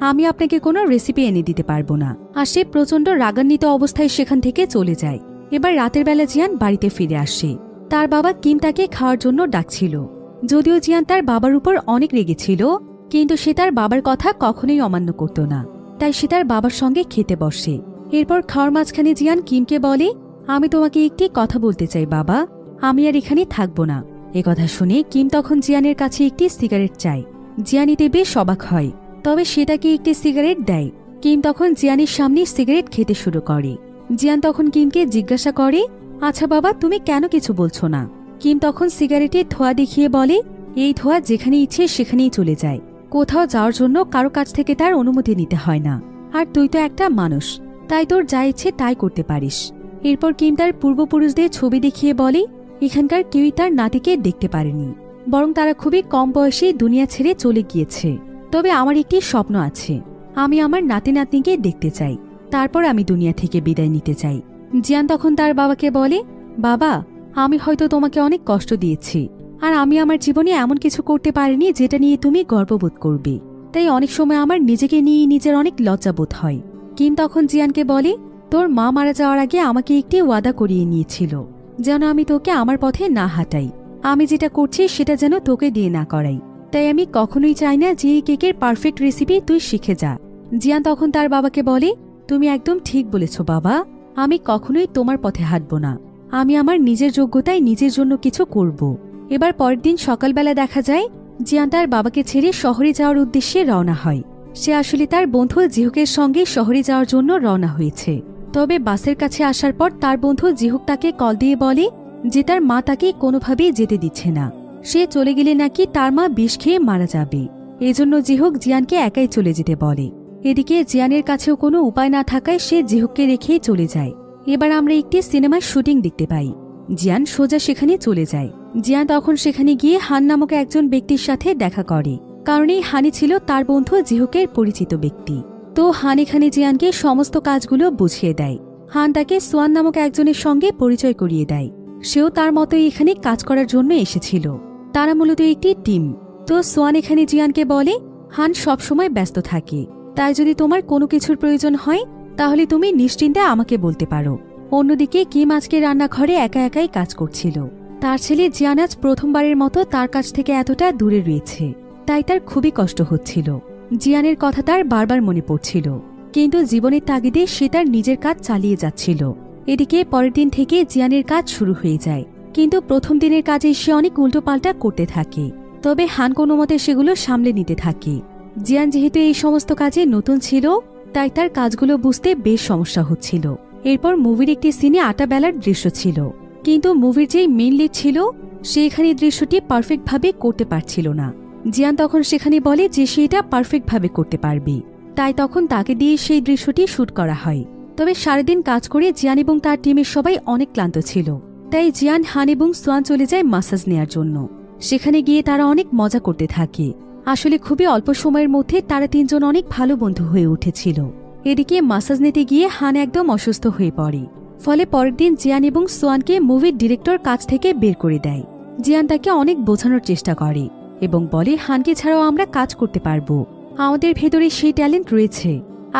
আমি আপনাকে কোনো রেসিপি এনে দিতে পারবো না। আর সে প্রচণ্ড রাগান্বিত অবস্থায় সেখান থেকে চলে যায়। এবার রাতের বেলা জিয়ান বাড়িতে ফিরে আসে। তার বাবা কিম তাকে খাওয়ার জন্য ডাকছিল। যদিও জিয়ান তার বাবার উপর অনেক রেগেছিল, কিন্তু সে তার বাবার কথা কখনোই অমান্য করত না। তাই সে তার বাবার সঙ্গে খেতে বসে। এরপর খাওয়ার মাঝখানে জিয়ান কিমকে বলে, আমি তোমাকে একটি কথা বলতে চাই বাবা, আমি আর এখানে থাকবো না। একথা শুনে কিম তখন জিয়ানের কাছে একটি সিগারেট চায়। জিয়ান এতে বেশ অবাক হয়, তবে সেটাকে একটি সিগারেট দেয়। কিম তখন জিয়ানের সামনে সিগারেট খেতে শুরু করে। জিয়ান তখন কিমকে জিজ্ঞাসা করে, আচ্ছা বাবা তুমি কেন কিছু বলছো না? কিম তখন সিগারেটের ধোঁয়া দেখিয়ে বলে, এই ধোঁয়া যেখানে ইচ্ছে সেখানেই চলে যায়, কোথাও যাওয়ার জন্য কারো কাছ থেকে তার অনুমতি নিতে হয় না। আর তুই তো একটা মানুষ, তাই তোর যা ইচ্ছে তাই করতে পারিস। এরপর কিম তার পূর্বপুরুষদের ছবি দেখিয়ে বলে, এখানকার কেউই তার নাতিকে দেখতে পারেনি, বরং তারা খুবই কম বয়সে দুনিয়া ছেড়ে চলে গিয়েছে। তবে আমার একটি স্বপ্ন আছে, আমি আমার নাতি নাতনিকে দেখতে চাই, তারপর আমি দুনিয়া থেকে বিদায় নিতে চাই। জিয়ান তখন তার বাবাকে বলে, বাবা আমি হয়তো তোমাকে অনেক কষ্ট দিয়েছি, আর আমি আমার জীবনে এমন কিছু করতে পারিনি যেটা নিয়ে তুমি গর্ববোধ করবে, তাই অনেক সময় আমার নিজেকে নিয়ে নিজের অনেক লজ্জাবোধ হয়। কিম তখন জিয়ানকে বলে, তোর মা মারা যাওয়ার আগে আমাকে একটি ওয়াদা করিয়ে নিয়েছিল যেন আমি তোকে আমার পথে না হাঁটাই, আমি যেটা করছি সেটা যেন তোকে দিয়ে না করাই। তাই আমি কখনোই চাই না যে এই কেকের পারফেক্ট রেসিপি তুই শিখে যা। জিয়ান তখন তার বাবাকে বলে, তুমি একদম ঠিক বলেছ বাবা, আমি কখনোই তোমার পথে হাঁটব না, আমি আমার নিজের যোগ্যতায় নিজের জন্য কিছু করব। এবার পরের দিন সকালবেলা দেখা যায় জিয়ান তার বাবাকে ছেড়ে শহরে যাওয়ার উদ্দেশ্যে রওনা হয়। সে আসলে তার বন্ধু জিহুকের সঙ্গে শহরে যাওয়ার জন্য রওনা হয়েছে। তবে বাসের কাছে আসার পর তার বন্ধু জিহুক তাকে কল দিয়ে বলে যে তার মা তাকে কোনোভাবেই যেতে দিচ্ছে না, সে চলে গেলে নাকি তার মা বিষ খেয়ে মারা যাবে। এজন্য জিহুক জিয়ানকে একাই চলে যেতে বলে। এদিকে জিয়ানের কাছেও কোনো উপায় না থাকায় সে জিহুককে রেখেই চলে যায়। এবার আমরা একটি সিনেমার শুটিং দেখতে পাই। জিয়ান সোজা সেখানে চলে যায়। জিয়ান তখন সেখানে গিয়ে হান নামক একজন ব্যক্তির সাথে দেখা করে, কারণ এই হানি ছিল তার বন্ধু জিহুকের পরিচিত ব্যক্তি। তো হান এখানে জিয়ানকে সমস্ত কাজগুলো বুঝিয়ে দেয়। হান তাকে সোয়ান নামক একজনের সঙ্গে পরিচয় করিয়ে দেয়, সেও তার মতোই এখানে কাজ করার জন্য এসেছিল। তারা মূলত একটি টিম। তো সোয়ান এখানে জিয়ানকে বলে, হান সবসময় ব্যস্ত থাকে, তাই যদি তোমার কোনো কিছুর প্রয়োজন হয় তাহলে তুমি নিশ্চিন্তে আমাকে বলতে পারো। অন্যদিকে কিম আজকে রান্নাঘরে একা একাই কাজ করছিল। তার ছেলে জিয়ান আজ প্রথমবারের মতো তার কাছ থেকে এতটা দূরে রয়েছে, তাই তার খুবই কষ্ট হচ্ছিল। জিয়ানের কথা তার বারবার মনে পড়ছিল, কিন্তু জীবনের তাগিদে সে তার নিজের কাজ চালিয়ে যাচ্ছিল। এদিকে পরের দিন থেকে জিয়ানের কাজ শুরু হয়ে যায়, কিন্তু প্রথম দিনের কাজে সে অনেক উল্টোপাল্টা করতে থাকে। তবে হান কোনো মতে সেগুলো সামলে নিতে থাকে। জিয়ান যেহেতু এই সমস্ত কাজে নতুন ছিল, তাই তার কাজগুলো বুঝতে বেশ সমস্যা হচ্ছিল। এরপর মুভির একটি সিনে ৮টা বেলার দৃশ্য ছিল, কিন্তু মুভির যেই মেইন লিড ছিল সে এখানে দৃশ্যটি পারফেক্টভাবে করতে পারছিল না। জিয়ান তখন সেখানে বলে যে সে এটা পারফেক্টভাবে করতে পারবে, তাই তখন তাকে দিয়ে সেই দৃশ্যটি শুট করা হয়। তবে সারাদিন কাজ করে জিয়ান এবং তার টিমের সবাই অনেক ক্লান্ত ছিল, তাই জিয়ান, হান এবং সোয়ান চলে যায় মাসাজ নেয়ার জন্য। সেখানে গিয়ে তারা অনেক মজা করতে থাকে। আসলে খুবই অল্প সময়ের মধ্যে তারা তিনজন অনেক ভালো বন্ধু হয়ে উঠেছিল। এদিকে মাসাজ নিতে গিয়ে হান একদম অসুস্থ হয়ে পড়ে, ফলে পরের দিন জিয়ান এবং সোয়ানকে মুভির ডিরেক্টর কাজ থেকে বের করে দেয়। জিয়ান তাকে অনেক বোঝানোর চেষ্টা করে এবং বলে হানকে ছাড়াও আমরা কাজ করতে পারবো, আমাদের ভেতরে সেই ট্যালেন্ট রয়েছে,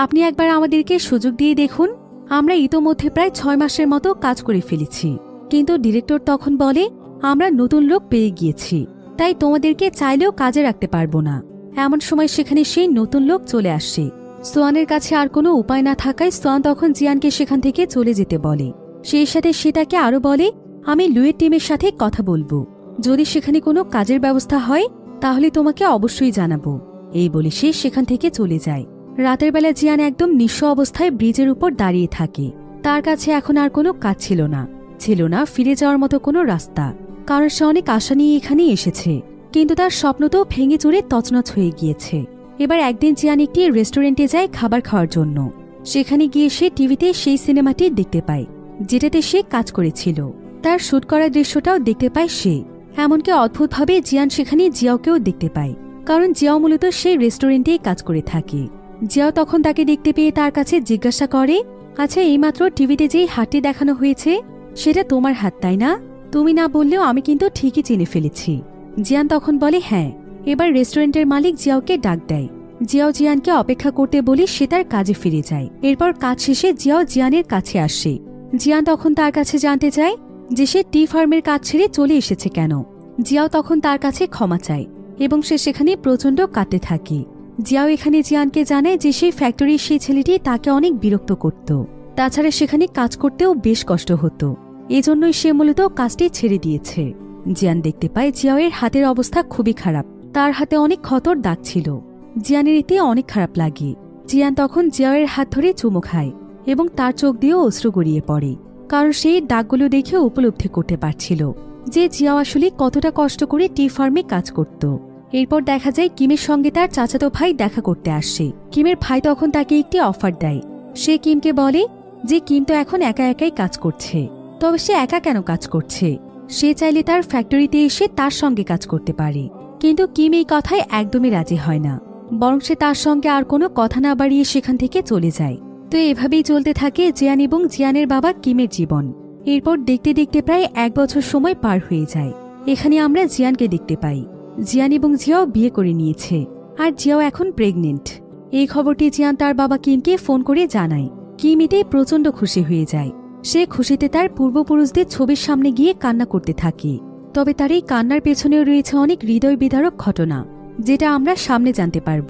আপনি একবার আমাদেরকে সুযোগ দিয়ে দেখুন। আমরা ইতোমধ্যে প্রায় ৬ মাসের মতো কাজ করে ফেলেছি, কিন্তু ডিরেক্টর তখন বলে আমরা নতুন লোক পেয়ে গিয়েছি, তাই তোমাদেরকে চাইলেও কাজে রাখতে পারবো না। এমন সময় সেখানে সেই নতুন লোক চলে আসে। সোয়ানের কাছে আর কোনো উপায় না থাকায় সোয়ান তখন জিয়ানকে সেখান থেকে চলে যেতে বলে। সেই সাথে সে তাকে আরও বলে আমি লুয়ের টিমের সাথে কথা বলবো, যদি সেখানে কোনো কাজের ব্যবস্থা হয় তাহলে তোমাকে অবশ্যই জানাবো। এই বলে সে সেখান থেকে চলে যায়। রাতের বেলা জিয়ান একদম নিঃস্ব অবস্থায় ব্রিজের উপর দাঁড়িয়ে থাকে। তার কাছে এখন আর কোনো কাজ ছিল না ফিরে যাওয়ার মতো কোনো রাস্তা, কারণ সে অনেক আশা নিয়ে এখানে এসেছে, কিন্তু তার স্বপ্ন তো ভেঙে চুরে তছনছ হয়ে গিয়েছে। এবার একদিন জিয়ান একটি রেস্টুরেন্টে যায় খাবার খাওয়ার জন্য। সেখানে গিয়ে সে টিভিতে সেই সিনেমাটি দেখতে পায় যেটাতে সে কাজ করেছিল। তার শুট করা দৃশ্যটাও দেখতে পায় সে। এমনকি অদ্ভুতভাবে জিয়ান সেখানে জিয়াওকেও দেখতে পায়, কারণ জিয়াও মূলত সেই রেস্টুরেন্টেই কাজ করে থাকে। জিয়াও তখন তাকে দেখতে পেয়ে তার কাছে জিজ্ঞাসা করে আচ্ছা, এইমাত্র টিভিতে যেই হাতটি দেখানো হয়েছে সেটা তোমার হাত তাই না? তুমি না বললেও আমি কিন্তু ঠিকই চিনে ফেলেছি। জিয়ান তখন বলে হ্যাঁ। এবার রেস্টুরেন্টের মালিক জিয়াওকে ডাক দেয়। জিয়াও জিয়ানকে অপেক্ষা করতে বলে সে তার কাজে ফিরে যায়। এরপর কাজ শেষে জিয়াও জিয়ানের কাছে আসে। জিয়ান তখন তার কাছে জানতে চায় যে সে টি ফার্মের কাজ ছেড়ে চলে এসেছে কেন। জিয়াও তখন তার কাছে ক্ষমা চায় এবং সে সেখানে প্রচণ্ড কাঁদতে থাকে। জিয়াও এখানে জিয়ানকে জানায় যে সেই ফ্যাক্টরির সেই ছেলেটি তাকে অনেক বিরক্ত করত, তাছাড়া সেখানে কাজ করতেও বেশ কষ্ট হতো, এজন্যই সে মূলত কাজটি ছেড়ে দিয়েছে। জিয়ান দেখতে পায় জিয়াওয়ের হাতের অবস্থা খুবই খারাপ, তার হাতে অনেক ক্ষতর দাগ ছিল। জিয়ানের এতে অনেক খারাপ লাগে। জিয়ান তখন জিয়াওয়ের হাত ধরে চুমু খায় এবং তার চোখ দিয়েও অশ্রু গড়িয়ে পড়ে, কারণ সেই দাগগুলো দেখে উপলব্ধি করতে পারছিল যে জিয়াও আসলে কতটা কষ্ট করে টি ফার্মে কাজ করত। এরপর দেখা যায় কিমের সঙ্গে তার চাচাতো ভাই দেখা করতে আসে। কিমের ভাই তখন তাকে একটি অফার দেয়। সে কিমকে বলে যে কিম তো এখন একা একাই কাজ করছে, তবে সে একা কেন কাজ করছে, সে চাইলে তার ফ্যাক্টরিতে এসে তার সঙ্গে কাজ করতে পারে। কিন্তু কিম এই কথায় একদমই রাজি হয় না, বরং সে তার সঙ্গে আর কোনো কথা না বাড়িয়ে সেখান থেকে চলে যায়। তো এভাবেই চলতে থাকে জিয়ান এবং জিয়ানের বাবা কিমের জীবন। এরপর দেখতে দেখতে প্রায় 1 বছর সময় পার হয়ে যায়। এখানে আমরা জিয়ানকে দেখতে পাই। জিয়ান এবং জিয়াও বিয়ে করে নিয়েছে, আর জিয়াও এখন প্রেগনেন্ট। এই খবরটি জিয়ান তার বাবা কিমকে ফোন করে জানায়। কিম এতে প্রচণ্ড খুশি হয়ে যায়। সে খুশিতে তার পূর্বপুরুষদের ছবির সামনে গিয়ে কান্না করতে থাকে। তবে তার এই কান্নার পেছনেও রয়েছে অনেক হৃদয় বিদারক ঘটনা, যেটা আমরা সামনে জানতে পারব।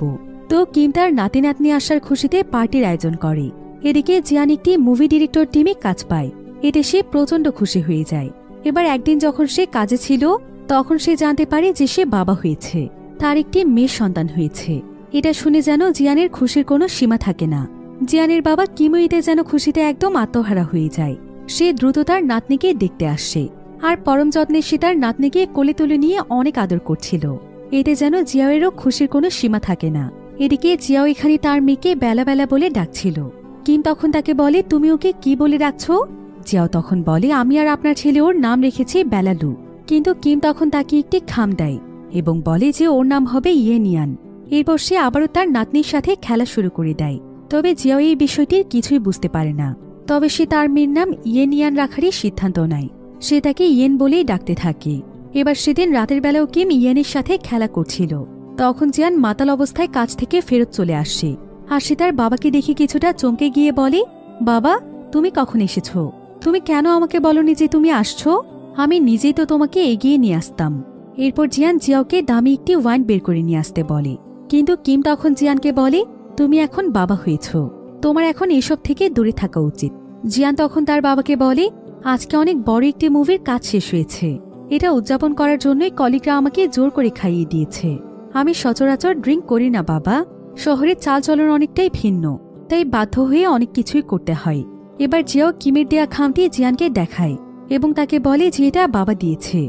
তো কিম তার নাতি নাতনি আসার খুশিতে পার্টির আয়োজন করে। এদিকে জিয়ান একটি মুভি ডিরেক্টর টিমে কাজ পায়, এতে সে প্রচণ্ড খুশি হয়ে যায়। এবার একদিন যখন সে কাজে ছিল তখন সে জানতে পারে যে সে বাবা হয়েছে, তার একটি মেয়ে সন্তান হয়েছে। এটা শুনে যেন জিয়ানের খুশির কোনো সীমা থাকে না। জিয়ানের বাবা কিমও এতে যেন খুশিতে একদম আত্মহারা হয়ে যায়। সে দ্রুত তার নাতনিকে দেখতে আসে, আর পরম যত্নে সে তার নাতনিকে কোলে তুলে নিয়ে অনেক আদর করছিল। এতে যেন জিয়াওয়েরও খুশির কোনো সীমা থাকে না। এদিকে জিয়াও এখানে তার মেয়েকে বেলা বেলা বলে ডাকছিল। কিম তখন তাকে বলে তুমি ওকে কি বলে ডাকছ? জিয়াও তখন বলে আমি আর আপনার ছেলে ওর নাম রেখেছি বেলালু। কিন্তু কিম তখন তাকে একটি খাম দেয় এবং বলে যে ওর নাম হবে ইয়েনিয়ান। এরপর সে আবারও তার নাতনির সাথে খেলা শুরু করে দেয়। তবে জিয়াও এই বিষয়টির কিছুই বুঝতে পারে না। তবে সে তার মেয়ের নাম ইয়েনিয়ান রাখারই সিদ্ধান্ত নেয়। সে তাকে ইয়েন বলেই ডাকতে থাকে। এবার সেদিন রাতের বেলাও কিম ইয়েনের সাথে খেলা করছিল। তখন জিয়ান মাতাল অবস্থায় কাজ থেকে ফেরত চলে আসে, আর সে তার বাবাকে দেখে কিছুটা চমকে গিয়ে বলে, বাবা তুমি কখন এসেছ? তুমি কেন আমাকে বলনি যে তুমি আসছো? আমি নিজেই তো তোমাকে এগিয়ে নিয়ে আসতাম। এরপর জিয়ান জিয়াওকে দামি একটি ওয়াইন বের করে নিয়ে আসতে বলে, কিন্তু কিম তখন জিয়ানকে বলে, তুমি এখন বাবা হয়েছ, তোমার এখন এসব থেকে দূরে থাকা উচিত। জিয়ান তখন তার বাবাকে বলে, আজকে অনেক বড় একটি মুভির কাজ শেষ হয়েছে, এটা উদযাপন করার জন্যই কলিগরা আমাকে জোর করে খাইয়ে দিয়েছে। আমি সচরাচর ড্রিঙ্ক করি না বাবা, শহরের চালচলন অনেকটাই ভিন্ন, তাই বাধ্য হয়ে অনেক কিছুই করতে হয়। এবার জিয়াও কিমের দেয়া খামটি জিয়ানকে দেখায় এবং তাকে বলে যে এটা বাবা দিয়েছে।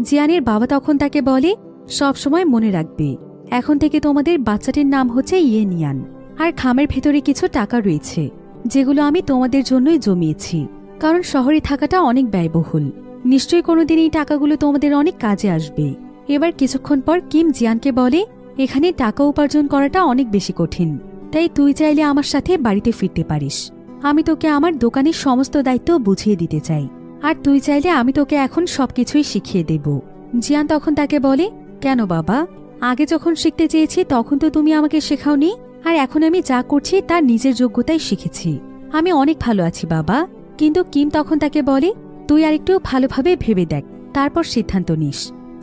জিয়ানের বাবা তখন তাকে বলে, সব সময় মনে রাখবে, এখন থেকে তোমাদের বাচ্চাটির নাম হচ্ছে ইয়েনিয়ান, আর খামের ভেতরে কিছু টাকা রয়েছে যেগুলো আমি তোমাদের জন্যই জমিয়েছি, কারণ শহরে থাকাটা অনেক ব্যয়বহুল। নিশ্চয়ই কোনোদিন এই টাকাগুলো তোমাদের অনেক কাজে আসবে। এবার কিছুক্ষণ পর কিম জিয়ানকে বলে, এখানে টাকা উপার্জন করাটা অনেক বেশি কঠিন, তাই তুই চাইলে আমার সাথে বাড়িতে ফিরতে পারিস। আমি তোকে আমার দোকানের সমস্ত দায়িত্ব বুঝিয়ে দিতে চাই, আর তুই চাইলে আমি তোকে এখন সবকিছুই শিখিয়ে দেব। জিয়ান তখন তাকে বলে, কেন বাবা, আগে যখন শিখতে চেয়েছি তখন তো তুমি আমাকে শেখাওনি, আর এখন আমি যা করছি তার নিজের যোগ্যতাই শিখেছি। আমি অনেক ভালো আছি বাবা। কিন্তু কিম তখন তাকে বলে, তুই আরেকটু ভালোভাবে ভেবে দেখ, তারপর সিদ্ধান্ত নিস।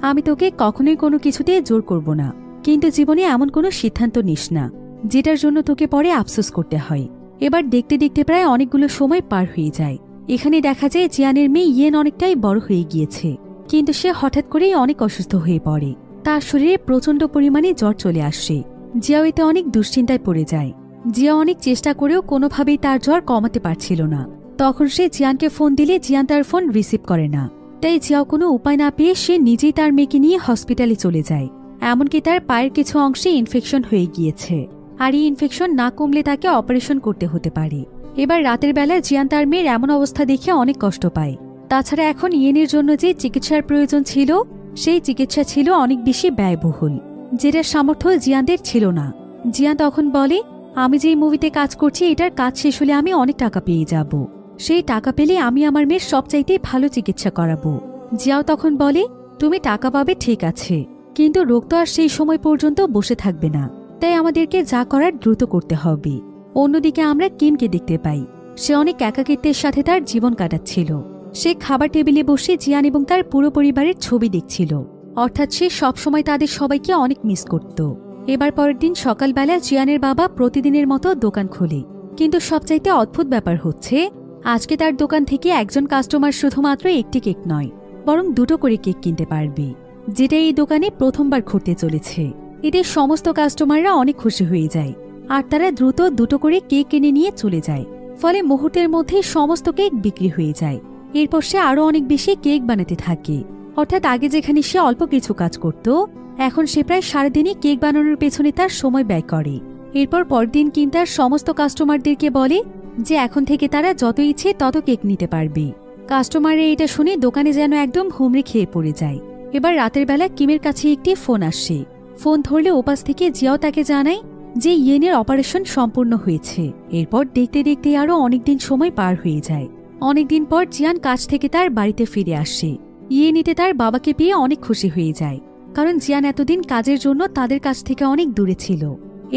আমি তোকে কখনোই কোনো কিছুতে জোর করব না, কিন্তু জীবনে এমন কোনো সিদ্ধান্ত নিস না যেটার জন্য তোকে পরে আফসোস করতে হয়। এবার দেখতে দেখতে প্রায় অনেকগুলো সময় পার হয়ে যায়। এখানে দেখা যায় জিয়ানের মেয়ে ইয়েন অনেকটাই বড় হয়ে গিয়েছে, কিন্তু সে হঠাৎ করেই অনেক অসুস্থ হয়ে পড়ে। তার শরীরে প্রচণ্ড পরিমাণে জ্বর চলে আসে। জিয়াও এতে অনেক দুশ্চিন্তায় পড়ে যায়। জিয়া অনেক চেষ্টা করেও কোনোভাবেই তার জ্বর কমাতে পারছিল না। তখন সে জিয়ানকে ফোন দিলে জিয়ান তার ফোন রিসিভ করে না, তাই জিয়াও কোনো উপায় না পেয়ে সে নিজেই তার মেয়েকে নিয়ে হসপিটালে চলে যায়। এমনকি তার পায়ের কিছু অংশে ইনফেকশন হয়ে গিয়েছে, আর এই ইনফেকশন না কমলে তাকে অপারেশন করতে হতে পারে। এবার রাতের বেলায় জিয়ান তার মেয়ের এমন অবস্থা দেখে অনেক কষ্ট পায়। তাছাড়া এখন ইয়েনের জন্য যে চিকিৎসার প্রয়োজন ছিল, সেই চিকিৎসা ছিল অনেক বেশি ব্যয়বহুল, যেটার সামর্থ্য জিয়ানদের ছিল না। জিয়ান তখন বলে, আমি যেই মুভিতে কাজ করছি এটার কাজ শেষ হলে আমি অনেক টাকা পেয়ে যাব, সেই টাকা পেলে আমি আমার মেয়ের সবচাইতে ভালো চিকিৎসা করাবো। জিয়াও তখন বলে, তুমি টাকা পাবে ঠিক আছে, কিন্তু রোগ তো আর সেই সময় পর্যন্ত বসে থাকবে না, তাই আমাদেরকে যা করার দ্রুত করতে হবে। অন্যদিকে আমরা কিমকে দেখতে পাই, সে অনেক একাকিত্বের সাথে তার জীবন কাটাচ্ছিল। সে খাবার টেবিলে বসে জিয়ান এবং তার পুরো পরিবারের ছবি দেখছিল, অর্থাৎ সে সবসময় তাদের সবাইকে অনেক মিস করত। এবার পরের দিন সকালবেলা জিয়ানের বাবা প্রতিদিনের মতো দোকান খোলে, কিন্তু সবচাইতে অদ্ভুত ব্যাপার হচ্ছে আজকে তার দোকান থেকে একজন কাস্টমার শুধুমাত্র একটি কেক নয়, বরং দুটো করে কেক কিনতে পারবে, যেটা এই দোকানে প্রথমবার ঘটতে চলেছে। এদের সমস্ত কাস্টমাররা অনেক খুশি হয়ে যায়, আর তারা দ্রুত দুটো করে কেক কিনে নিয়ে চলে যায়। ফলে মুহূর্তের মধ্যে সমস্ত কেক বিক্রি হয়ে যায়। এরপর সে আরো অনেক বেশি কেক বানাতে থাকে, অর্থাৎ আগে যেখানে সে অল্প কিছু কাজ করত, এখন সে প্রায় সারাদিনই কেক বানানোর পেছনে তার সময় ব্যয় করে। এরপর পরদিন কিম তার সমস্ত কাস্টমারদেরকে বলে যে এখন থেকে তারা যত ইচ্ছে তত কেক নিতে পারবে। কাস্টমাররা এটা শুনে দোকানে যেন একদম হুমড়ি খেয়ে পড়ে যায়। এবার রাতের বেলা কিমের কাছে একটি ফোন আসে। ফোন ধরলে ওপাশ থেকে জিয়াও তাকে জানায় যে ইয়েনের অপারেশন সম্পূর্ণ হয়েছে। এরপর দেখতে দেখতে আরো অনেকদিন সময় পার হয়ে যায়। অনেকদিন পর জিয়ান কাজ থেকে তার বাড়িতে ফিরে আসে। ইয়েনিতে তার বাবাকে পেয়ে অনেক খুশি হয়ে যায়, কারণ জিয়ান এতদিন কাজের জন্য তাদের কাছ থেকে অনেক দূরে ছিল।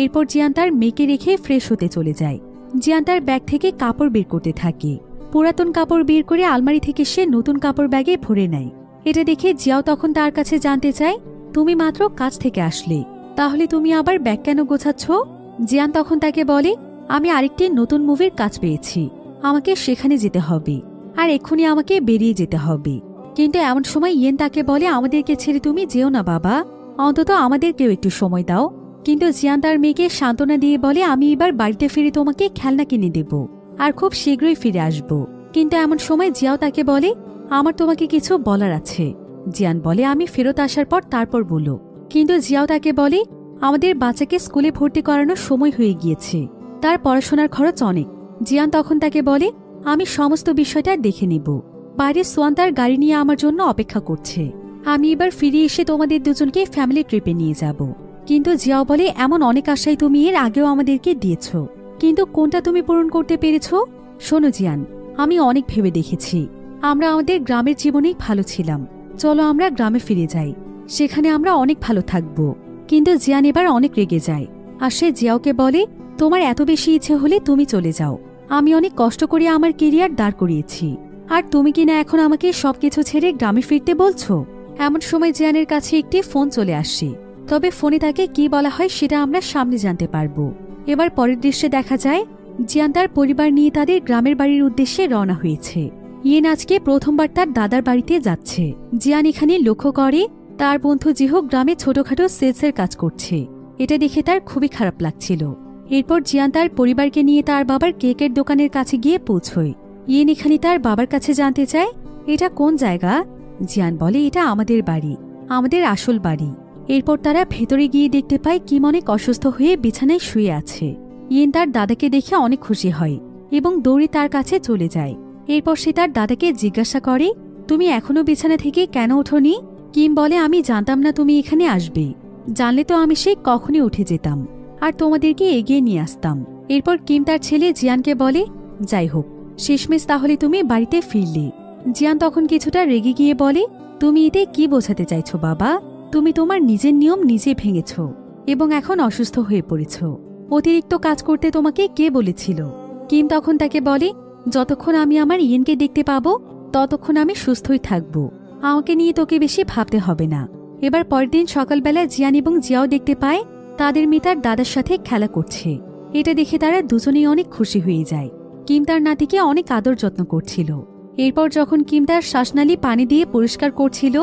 এরপর জিয়ান তার মেয়েকে রেখে ফ্রেশ হতে চলে যায়। জিয়ান তার ব্যাগ থেকে কাপড় বের করতে থাকে। পুরাতন কাপড় বের করে আলমারি থেকে সে নতুন কাপড় ব্যাগে ভরে নেয়। এটা দেখে জিয়াও তখন তার কাছে জানতে চায়, তুমি মাত্র কাজ থেকে আসলে, তাহলে তুমি আবার ব্যাগ কেন গোছাচ্ছ? জিয়ান তখন তাকে বলে, আমি আরেকটি নতুন মুভির কাজ পেয়েছি, আমাকে সেখানে যেতে হবে, আর এক্ষুনি আমাকে বেরিয়ে যেতে হবে। কিন্তু এমন সময় ইয়েন তাকে বলে, আমাদেরকে ছেড়ে তুমি যেও না বাবা, অন্তত আমাদেরকেও একটু সময় দাও। কিন্তু জিয়ান তার মেয়েকে সান্ত্বনা দিয়ে বলে, আমি এবার বাড়িতে ফিরে তোমাকে খেলনা কিনে দেব, আর খুব শীঘ্রই ফিরে আসব। কিন্তু এমন সময় জিয়াও তাকে বলে, আমার তোমাকে কিছু বলার আছে। জিয়ান বলে, আমি ফেরত আসার পর তারপর বলো। কিন্তু জিয়াও তাকে বলে, আমাদের বাচ্চাকে স্কুলে ভর্তি করানোর সময় হয়ে গিয়েছে, তার পড়াশোনার খরচ অনেক। জিয়ান তখন তাকে বলে, আমি সমস্ত বিষয়টা দেখে নেব, বাইরে সোয়ান তার গাড়ি নিয়ে আমার জন্য অপেক্ষা করছে, আমি এবার ফিরে এসে তোমাদের দুজনকে ফ্যামিলি ট্রিপে নিয়ে যাব। কিন্তু জিয়াও বলে, এমন অনেক আশাই তুমি এর আগেও আমাদেরকে দিয়েছ, কিন্তু কোনটা তুমি পূরণ করতে পেরেছ? শোনো জিয়ান, আমি অনেক ভেবে দেখেছি, আমরা আমাদের গ্রামের জীবনেই ভালো ছিলাম, চলো আমরা গ্রামে ফিরে যাই, সেখানে আমরা অনেক ভালো থাকব। কিন্তু জিয়ান এবার অনেক রেগে যায় আর সে জিয়াওকে বলে, তোমার এত বেশি ইচ্ছে হলে তুমি চলে যাও, আমি অনেক কষ্ট করে আমার কেরিয়ার দাঁড় করিয়েছি, আর তুমি কিনা এখন আমাকে সবকিছু ছেড়ে গ্রামে ফিরতে বলছো। এমন সময় জিয়ানের কাছে একটি ফোন চলে আসে, তবে ফোনে তাকে কি বলা হয় সেটা আমরা সামনে জানতে পারবো। এবার পরের দৃশ্যে দেখা যায় জিয়ান তার পরিবার নিয়ে তাদের গ্রামের বাড়ির উদ্দেশ্যে রওনা হয়েছে। ইয়েন আজকে প্রথমবার তার দাদার বাড়িতে যাচ্ছে। জিয়ান এখানে লক্ষ্য করে তার বন্ধু জিহো গ্রামে ছোটখাটো সেলসের কাজ করছে। এটা দেখে তার খুবই খারাপ লাগছিল। এরপর জিয়ান তার পরিবারকে নিয়ে তার বাবার কেকের দোকানের কাছে গিয়ে পৌঁছয়। ইয়েন এখানে তার বাবার কাছে জানতে চায়, এটা কোন জায়গা? জিয়ান বলে, এটা আমাদের বাড়ি, আমাদের আসল বাড়ি। এরপর তারা ভেতরে গিয়ে দেখতে পায় কিম অনেক অসুস্থ হয়ে বিছানায় শুয়ে আছে। ইয়েন তার দাদাকে দেখে অনেক খুশি হয় এবং দৌড়ে তার কাছে চলে যায়। এরপর সে তার দাদাকে জিজ্ঞাসা করে, তুমি এখনো বিছানা থেকে কেন ওঠোনি? কিম বলে, আমি জানতাম না তুমি এখানে আসবে, জানলে তো আমি সেই কখনই উঠে যেতাম আর তোমাদেরকে এগিয়ে নিয়ে আসতাম। এরপর কিম তার ছেলে জিয়ানকে বলে, যাই হোক, শেষমেশ তাহলে তুমি বাড়িতে ফিরলে। জিয়ান তখন কিছুটা রেগে গিয়ে বলে, তুমি এতে কি বোঝাতে চাইছো বাবা? তুমি তোমার নিজের নিয়ম নিজে ভেঙেছ এবং এখন অসুস্থ হয়ে পড়েছ। অতিরিক্ত কাজ করতে তোমাকে কে বলেছিল? কিম তখন তাকে বলে, যতক্ষণ আমি আমার ইয়েনকে দেখতে পাবো ততক্ষণ আমি সুস্থই থাকব, আমাকে নিয়ে তোকে বেশি ভাবতে হবে না। এবার পরের দিন সকালবেলা জিয়ান এবং জিয়াও দেখতে পায় তাদের মেয়ে তার দাদার সাথে খেলা করছে। এটা দেখে তারা দুজনেই অনেক খুশি হয়ে যায়। কিম তার নাতিকে অনেক আদর যত্ন করছিল। এরপর যখন কিম তার শ্বাসনালী পানি দিয়ে পরিষ্কার করছিল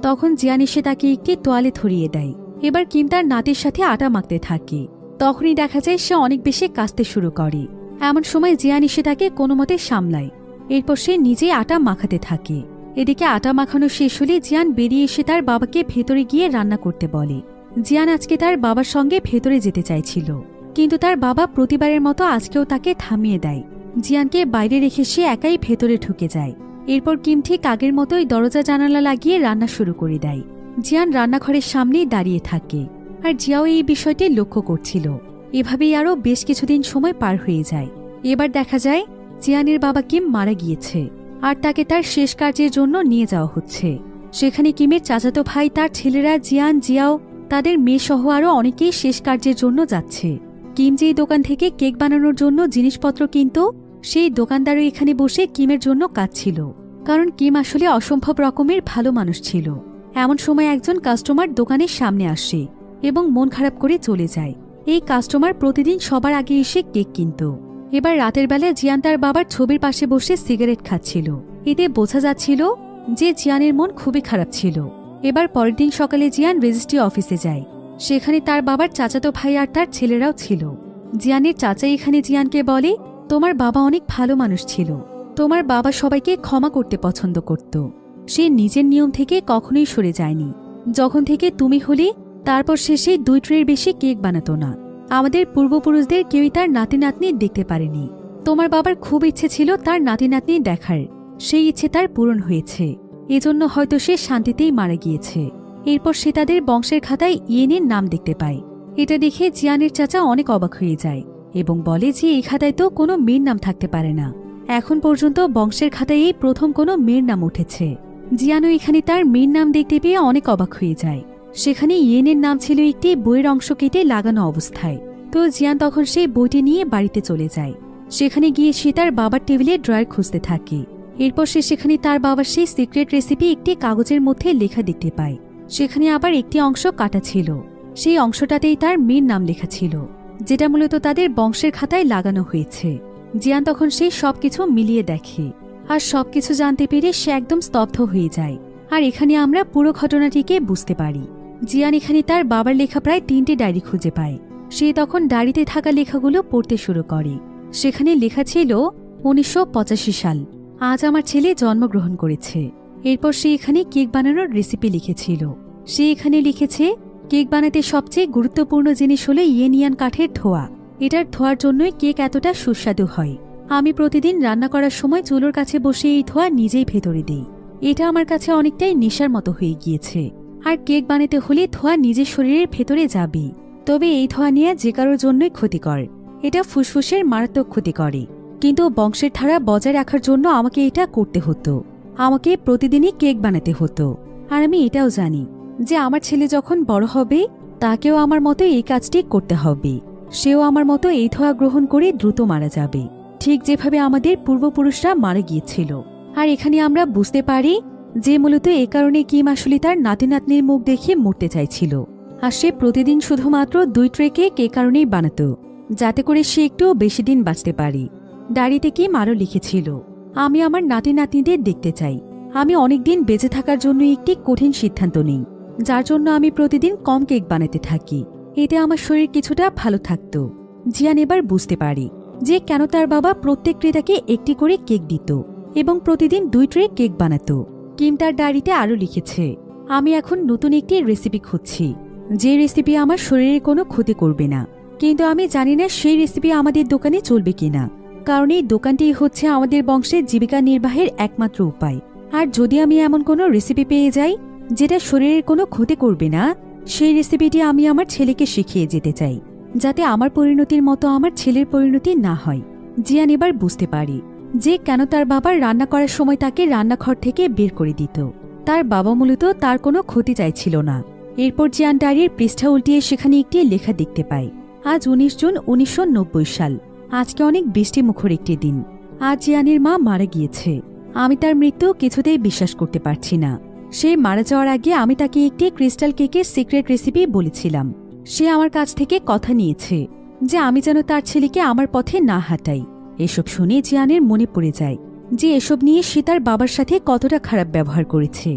তখন জিয়ান এসে তাকে একটি তোয়ালে ধরিয়ে দেয়। এবার কিম তার নাতির সাথে আটা মাখতে থাকে। তখনই দেখা যায় সে অনেক বেশি কাঁচতে শুরু করে। এমন সময় জিয়ান এসে তাকে কোনো মতে সামলায়। এরপর সে নিজেই আটা মাখাতে থাকে। এদিকে আটা মাখানো শেষ হলে জিয়ান বেরিয়ে এসে তার বাবাকে ভেতরে গিয়ে রান্না করতে বলে। জিয়ান আজকে তার বাবার সঙ্গে ভেতরে যেতে চাইছিল, কিন্তু তার বাবা প্রতিবারের মতো আজকেও তাকে থামিয়ে দেয়। জিয়ানকে বাইরে রেখে সে একাই ভেতরে ঢুকে যায়। এরপর কিম ঠিক আগের মতোই দরজা জানালা লাগিয়ে রান্না শুরু করে দেয়। জিয়ান রান্নাঘরের সামনেই দাঁড়িয়ে থাকে আর জিয়াও এই বিষয়টি লক্ষ্য করছিল। এভাবেই আরও বেশ কিছুদিন সময় পার হয়ে যায়। এবার দেখা যায় জিয়ানের বাবা কিম মারা গিয়েছে আর তাকে তার শেষ কার্যের জন্য নিয়ে যাওয়া হচ্ছে। সেখানে কিমের চাচাতো ভাই, তার ছেলেরা জিয়ান, জিয়াও, তাদের মেয়ে সহ আরও অনেকেই শেষ কার্যের জন্য যাচ্ছে। কিম যেই দোকান থেকে কেক বানানোর জন্য জিনিসপত্র কিনত সেই দোকানদারও এখানে বসে কিমের জন্য কাঁদছিল, কারণ কিম আসলে অসম্ভব রকমের ভালো মানুষ ছিল। এমন সময় একজন কাস্টমার দোকানের সামনে আসে এবং মন খারাপ করে চলে যায়। এই কাস্টমার প্রতিদিন সবার আগে এসে কেক কিনত। এবার রাতের বেলা জিয়ান তার বাবার ছবির পাশে বসে সিগারেট খাচ্ছিল। এতে বোঝা যাচ্ছিল যে জিয়ানের মন খুবই খারাপ ছিল। এবার পরের দিন সকালে জিয়ান রেজিস্ট্রি অফিসে যায়। সেখানে তার বাবার চাচাতো ভাই আর তার ছেলেরাও ছিল। জিয়ানের চাচা এখানে জিয়ানকে বলে, তোমার বাবা অনেক ভালো মানুষ ছিল, তোমার বাবা সবাইকে ক্ষমা করতে পছন্দ করত, সে নিজের নিয়ম থেকে কখনোই সরে যায়নি। যখন থেকে তুমি হলে তারপর শেষে 2 ট্রের বেশি কেক বানাতো না। আমাদের পূর্বপুরুষদের কেউই তার নাতি নাতনি দেখতে পারেনি। তোমার বাবার খুব ইচ্ছে ছিল তার নাতি নাতনি দেখার, সেই ইচ্ছে তার পূরণ হয়েছে। এজন্য হয়তো সে শান্তিতেই মারা গিয়েছে। এরপর সে তাদের বংশের খাতায় ইয়েনের নাম দেখতে পায়। এটা দেখে জিয়ানের চাচা অনেক অবাক হয়ে যায় এবং বলে যে এই খাতায় তো কোনো মেয়ের নাম থাকতে পারে না। এখন পর্যন্ত বংশের খাতায় এই প্রথম কোনো মেয়ের নাম উঠেছে। জিয়ানও এখানে তার মেয়ের নাম দেখতে পেয়ে অনেক অবাক হয়ে যায়। সেখানে ইয়েনের নাম ছিল একটি বইয়ের অংশ কেটে লাগানো অবস্থায়। তো জিয়ান তখন সেই বইটি নিয়ে বাড়িতে চলে যায়। সেখানে গিয়ে সে তার বাবার টেবিলে ড্রয়ার খুঁজতে থাকে। এরপর সে সেখানে তার বাবার সেই সিক্রেট রেসিপি একটি কাগজের মধ্যে লেখা দেখতে পায়। সেখানে আবার একটি অংশ কাটা ছিল, সেই অংশটাতেই তার মেয়ের নাম লেখা ছিল, যেটা মূলত তাদের বংশের খাতায় লাগানো হয়েছে। জিয়ান তখন সেই সবকিছু মিলিয়ে দেখে আর সবকিছু জানতে পেরে সে একদম স্তব্ধ হয়ে যায়। আর এখানে আমরা পুরো ঘটনাটিকে বুঝতে পারি। জিয়ান এখানে তার বাবার লেখা প্রায় 3টে ডায়েরি খুঁজে পায়। সে তখন ডায়েরিতে থাকা লেখাগুলো পড়তে শুরু করে। সেখানে লেখা ছিল 1985 সাল, আজ আমার ছেলে জন্মগ্রহণ করেছে। এরপর সে এখানে কেক বানানোর রেসিপি লিখেছিল। সে এখানে লিখেছে, কেক বানাতে সবচেয়ে গুরুত্বপূর্ণ জিনিস হলো ইয়েনিয়ান কাঠের ধোঁয়া। এটার ধোঁয়ার জন্যই কেক এতটা সুস্বাদু হয়। আমি প্রতিদিন রান্না করার সময় চুলোর কাছে বসে এই ধোঁয়া নিজেই ভেতরে দিই। এটা আমার কাছে অনেকটাই নেশার মতো হয়ে গিয়েছে। আর কেক বানাতে হলে ধোঁয়া নিজের শরীরের ভেতরে যাবে। তবে এই ধোঁয়া নিয়ে যে কারোর জন্যই ক্ষতিকর। এটা ফুসফুসের মারাত্মক ক্ষতি করে। কিন্তু বংশের ধারা বজায় রাখার জন্য আমাকে এটা করতে হতো। আমাকে প্রতিদিনই কেক বানাতে হতো। আর আমি এটাও জানি যে আমার ছেলে যখন বড় হবে তাকেও আমার মতো এই কাজটি করতে হবে। সেও আমার মতো এই ধোয়া গ্রহণ করে দ্রুত মারা যাবে, ঠিক যেভাবে আমাদের পূর্বপুরুষরা মারা গিয়েছিল। আর এখানে আমরা বুঝতে পারি যে মূলত এ কারণে কিম আসলে তার নাতি নাতনির মুখ দেখে মরতে চাইছিল। আর সে প্রতিদিন শুধুমাত্র 2 ট্রে কেক এ কারণেই বানাত, যাতে করে সে একটু বেশি দিন বাঁচতে পারে। ডায়েরিতে কিম আরও লিখেছিল, আমি আমার নাতি নাতনিদের দেখতে চাই। আমি অনেকদিন বেঁচে থাকার জন্য একটি কঠিন সিদ্ধান্ত নিই, যার জন্য আমি প্রতিদিন কম কেক বানাতে থাকি। এতে আমার শরীর কিছুটা ভালো থাকত। জিয়ান এবার বুঝতে পারি যে কেন তার বাবা প্রত্যেক ক্রেতাকে একটি করে কেক দিত এবং প্রতিদিন 2 ট্রে কেক বানাত। কিম তার ডায়েরিতে আরও লিখেছে, আমি এখন নতুন একটি রেসিপি খুঁজছি, যে রেসিপি আমার শরীরের কোনো ক্ষতি করবে না। কিন্তু আমি জানি না সেই রেসিপি আমাদের দোকানে চলবে কিনা, কারণ এই দোকানটি হচ্ছে আমাদের বংশের জীবিকা নির্বাহের একমাত্র উপায়। আর যদি আমি এমন কোনো রেসিপি পেয়ে যাই যেটা শরীরের কোনো ক্ষতি করবে না, সেই রেসিপিটি আমি আমার ছেলেকে শিখিয়ে যেতে চাই, যাতে আমার পরিণতির মতো আমার ছেলের পরিণতি না হয়। জিয়ান এবার বুঝতে পারি যে কেন তার বাবার রান্না করার সময় তাকে রান্নাঘর থেকে বের করে দিত। তার বাবা মূলত তার কোনো ক্ষতি চাইছিল না। এরপর জিয়ান ডায়েরির পৃষ্ঠা উল্টিয়ে সেখানে একটি লেখা দেখতে পায়, আজ 19 জুন 1990 সাল। আজকে অনেক বৃষ্টিমুখর একটি দিন। আজ জিয়ানের মা মারা গিয়েছে। আমি তার মৃত্যু কিছুতেই বিশ্বাস করতে পারছি না। সে মারা যাওয়ার আগে আমি তাকে একটি ক্রিস্টাল কেকের সিক্রেট রেসিপি বলেছিলাম। সে আমার কাছ থেকে কথা নিয়েছে যে আমি যেন তার ছেলেকে আমার পথে না হাঁটাই। এসব শুনে জিয়ানের মনে পড়ে যায় যে এসব নিয়ে সে তার বাবার সাথে কতটা খারাপ ব্যবহার করেছে।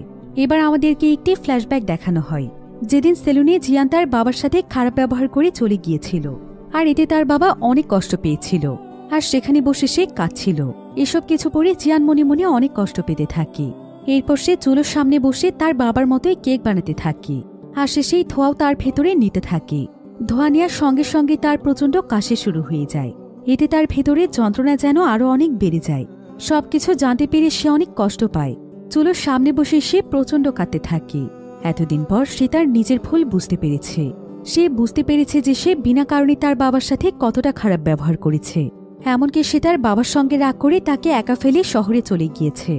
এবার আমাদেরকে একটি ফ্ল্যাশব্যাক দেখানো হয়, যেদিন সেলুনে জিয়ান তার বাবার সাথে খারাপ ব্যবহার করে চলে গিয়েছিল। আর এতে তার বাবা অনেক কষ্ট পেয়েছিল, আর সেখানে বসে সে কাঁদছিল। এসব কিছু পরে জিয়ান মনে মনে অনেক কষ্ট পেতে থাকে। এরপর সে চুলোর সামনে বসে তার বাবার মতোই কেক বানাতে থাকে, আর সে সেই ধোঁয়াও তার ভেতরে নিতে থাকে। ধোঁয়া নেওয়ার সঙ্গে সঙ্গে তার প্রচণ্ড কাশি শুরু হয়ে যায়। এতে তার ভেতরে যন্ত্রণা যেন আরও অনেক বেড়ে যায়। সবকিছু জানতে পেরে সে অনেক কষ্ট পায়। চুলোর সামনে বসে সে প্রচণ্ড কাঁদতে থাকে। এতদিন পর সে তার নিজের ভুল বুঝতে পেরেছে। সে বুঝতে পেরেছে যে সে বিনা কারণে তার বাবার সাথে কতটা খারাপ ব্যবহার করেছে। এমনকি সে তার বাবার সঙ্গে রাগ করে তাকে একা ফেলে শহরে চলে গিয়েছে।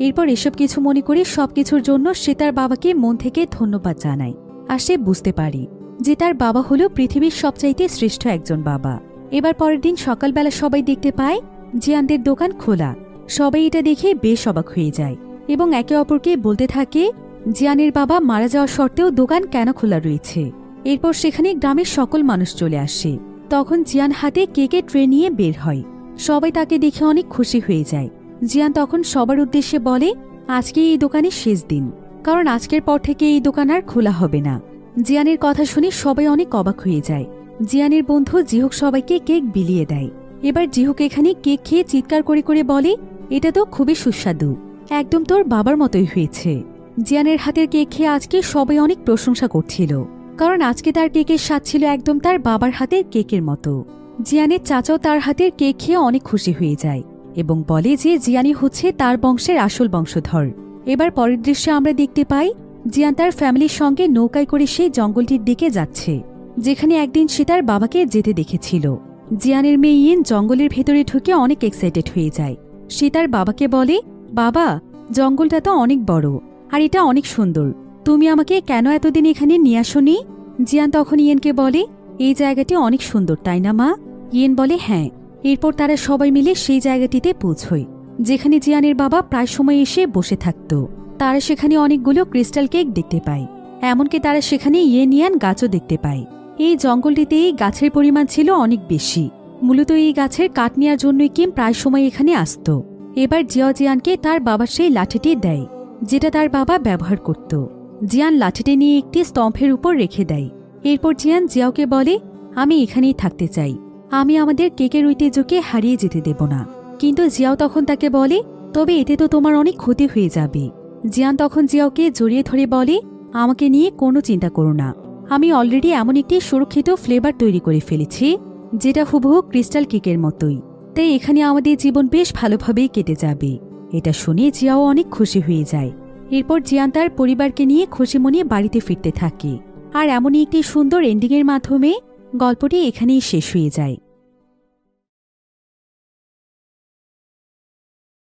এরপর এসব কিছু মনে করে সবকিছুর জন্য সে তার বাবাকে মন থেকে ধন্যবাদ জানায়। আর সে বুঝতে পারে যে তার বাবা হল পৃথিবীর সবচাইতে শ্রেষ্ঠ একজন বাবা। এবার পরের দিন সকালবেলা সবাই দেখতে পায় জিয়ানদের দোকান খোলা। সবাই এটা দেখে বেশ অবাক হয়ে যায় এবং একে অপরকে বলতে থাকে জিয়ানের বাবা মারা যাওয়া সত্ত্বেও দোকান কেন খোলা রয়েছে। এরপর সেখানে গ্রামের সকল মানুষ চলে আসে। তখন জিয়ান হাতে কেকের ট্রে নিয়ে বের হয়। সবাই তাকে দেখে অনেক খুশি হয়ে যায়। জিয়ান তখন সবার উদ্দেশ্যে বলে, আজকে এই দোকানের শেষ দিন, কারণ আজকের পর থেকে এই দোকান আর খোলা হবে না। জিয়ানের কথা শুনে সবাই অনেক অবাক হয়ে যায়। জিয়ানের বন্ধু জিহুক সবাইকে কেক বিলিয়ে দেয়। এবার জিহুক এখানে কেক খেয়ে চিৎকার করে করে বলে, এটা তো খুবই সুস্বাদু, একদম তোর বাবার মতোই হয়েছে। জিয়ানের হাতের কেক খেয়ে আজকে সবাই অনেক প্রশংসা করছিল, কারণ আজকে তার কেকের স্বাদ ছিল একদম তার বাবার হাতের কেকের মতো। জিয়ানের চাচাও তার হাতের কেক খেয়ে অনেক খুশি হয়ে যায় এবং বলে যে জিয়ানি হচ্ছে তার বংশের আসল বংশধর। এবার পরের দৃশ্যে আমরা দেখতে পাই জিয়ান তার ফ্যামিলির সঙ্গে নৌকায় করে সেই জঙ্গলটির দিকে যাচ্ছে, যেখানে একদিন সে তার বাবাকে যেতে দেখেছিল। জিয়ানের মেয়ে ইয়েন জঙ্গলের ভেতরে ঢুকে অনেক এক্সাইটেড হয়ে যায়। সে তার বাবাকে বলে, বাবা, জঙ্গলটা তো অনেক বড় আর এটা অনেক সুন্দর, তুমি আমাকে কেন এতদিন এখানে নিয়ে আসোনি? জিয়ান তখন ইয়েনকে বলে, এই জায়গাটি অনেক সুন্দর, তাই না মা? ইয়েন বলে, হ্যাঁ। এরপর তারা সবাই মিলে সেই জায়গাটিতে পৌঁছয়, যেখানে জিয়ানের বাবা প্রায় সময় এসে বসে থাকত। তারা সেখানে অনেকগুলো ক্রিস্টাল কেক দেখতে পায়। এমনকি তারা সেখানে ইয়ান গাছও দেখতে পায়। এই জঙ্গলটিতে এই গাছের পরিমাণ ছিল অনেক বেশি। মূলত এই গাছের কাঠ নেওয়ার জন্যই কিম প্রায় সময় এখানে আসত। এবার জিয়ানকে তার বাবার সেই লাঠিটি দেয়, যেটা তার বাবা ব্যবহার করত। জিয়ান লাঠিটি নিয়ে একটি স্তম্ভের উপর রেখে দেয়। এরপর জিয়াওকে বলে, আমি এখানেই থাকতে চাই, আমি আমাদের কেকের ঐতিহ্যকে হারিয়ে যেতে দেব না। কিন্তু জিয়াও তখন তাকে বলে, তবে এতে তো তোমার অনেক ক্ষতি হয়ে যাবে। জিয়ান তখন জিয়াওকে জড়িয়ে ধরে বলে, আমাকে নিয়ে কোনো চিন্তা করো না, আমি অলরেডি এমন একটি সুরক্ষিত ফ্লেভার তৈরি করে ফেলেছি যেটা হুবহু ক্রিস্টাল কেকের মতোই, তাই এখানে আমাদের জীবন বেশ ভালোভাবেই কেটে যাবে। এটা শুনে জিয়াও অনেক খুশি হয়ে যায়। এরপর জিয়ান তার পরিবারকে নিয়ে খুশি মনে বাড়িতে ফিরতে থাকে। আর এমনই একটি সুন্দর এন্ডিংয়ের মাধ্যমে গল্পটি এখানেই শেষ হয়ে যায়।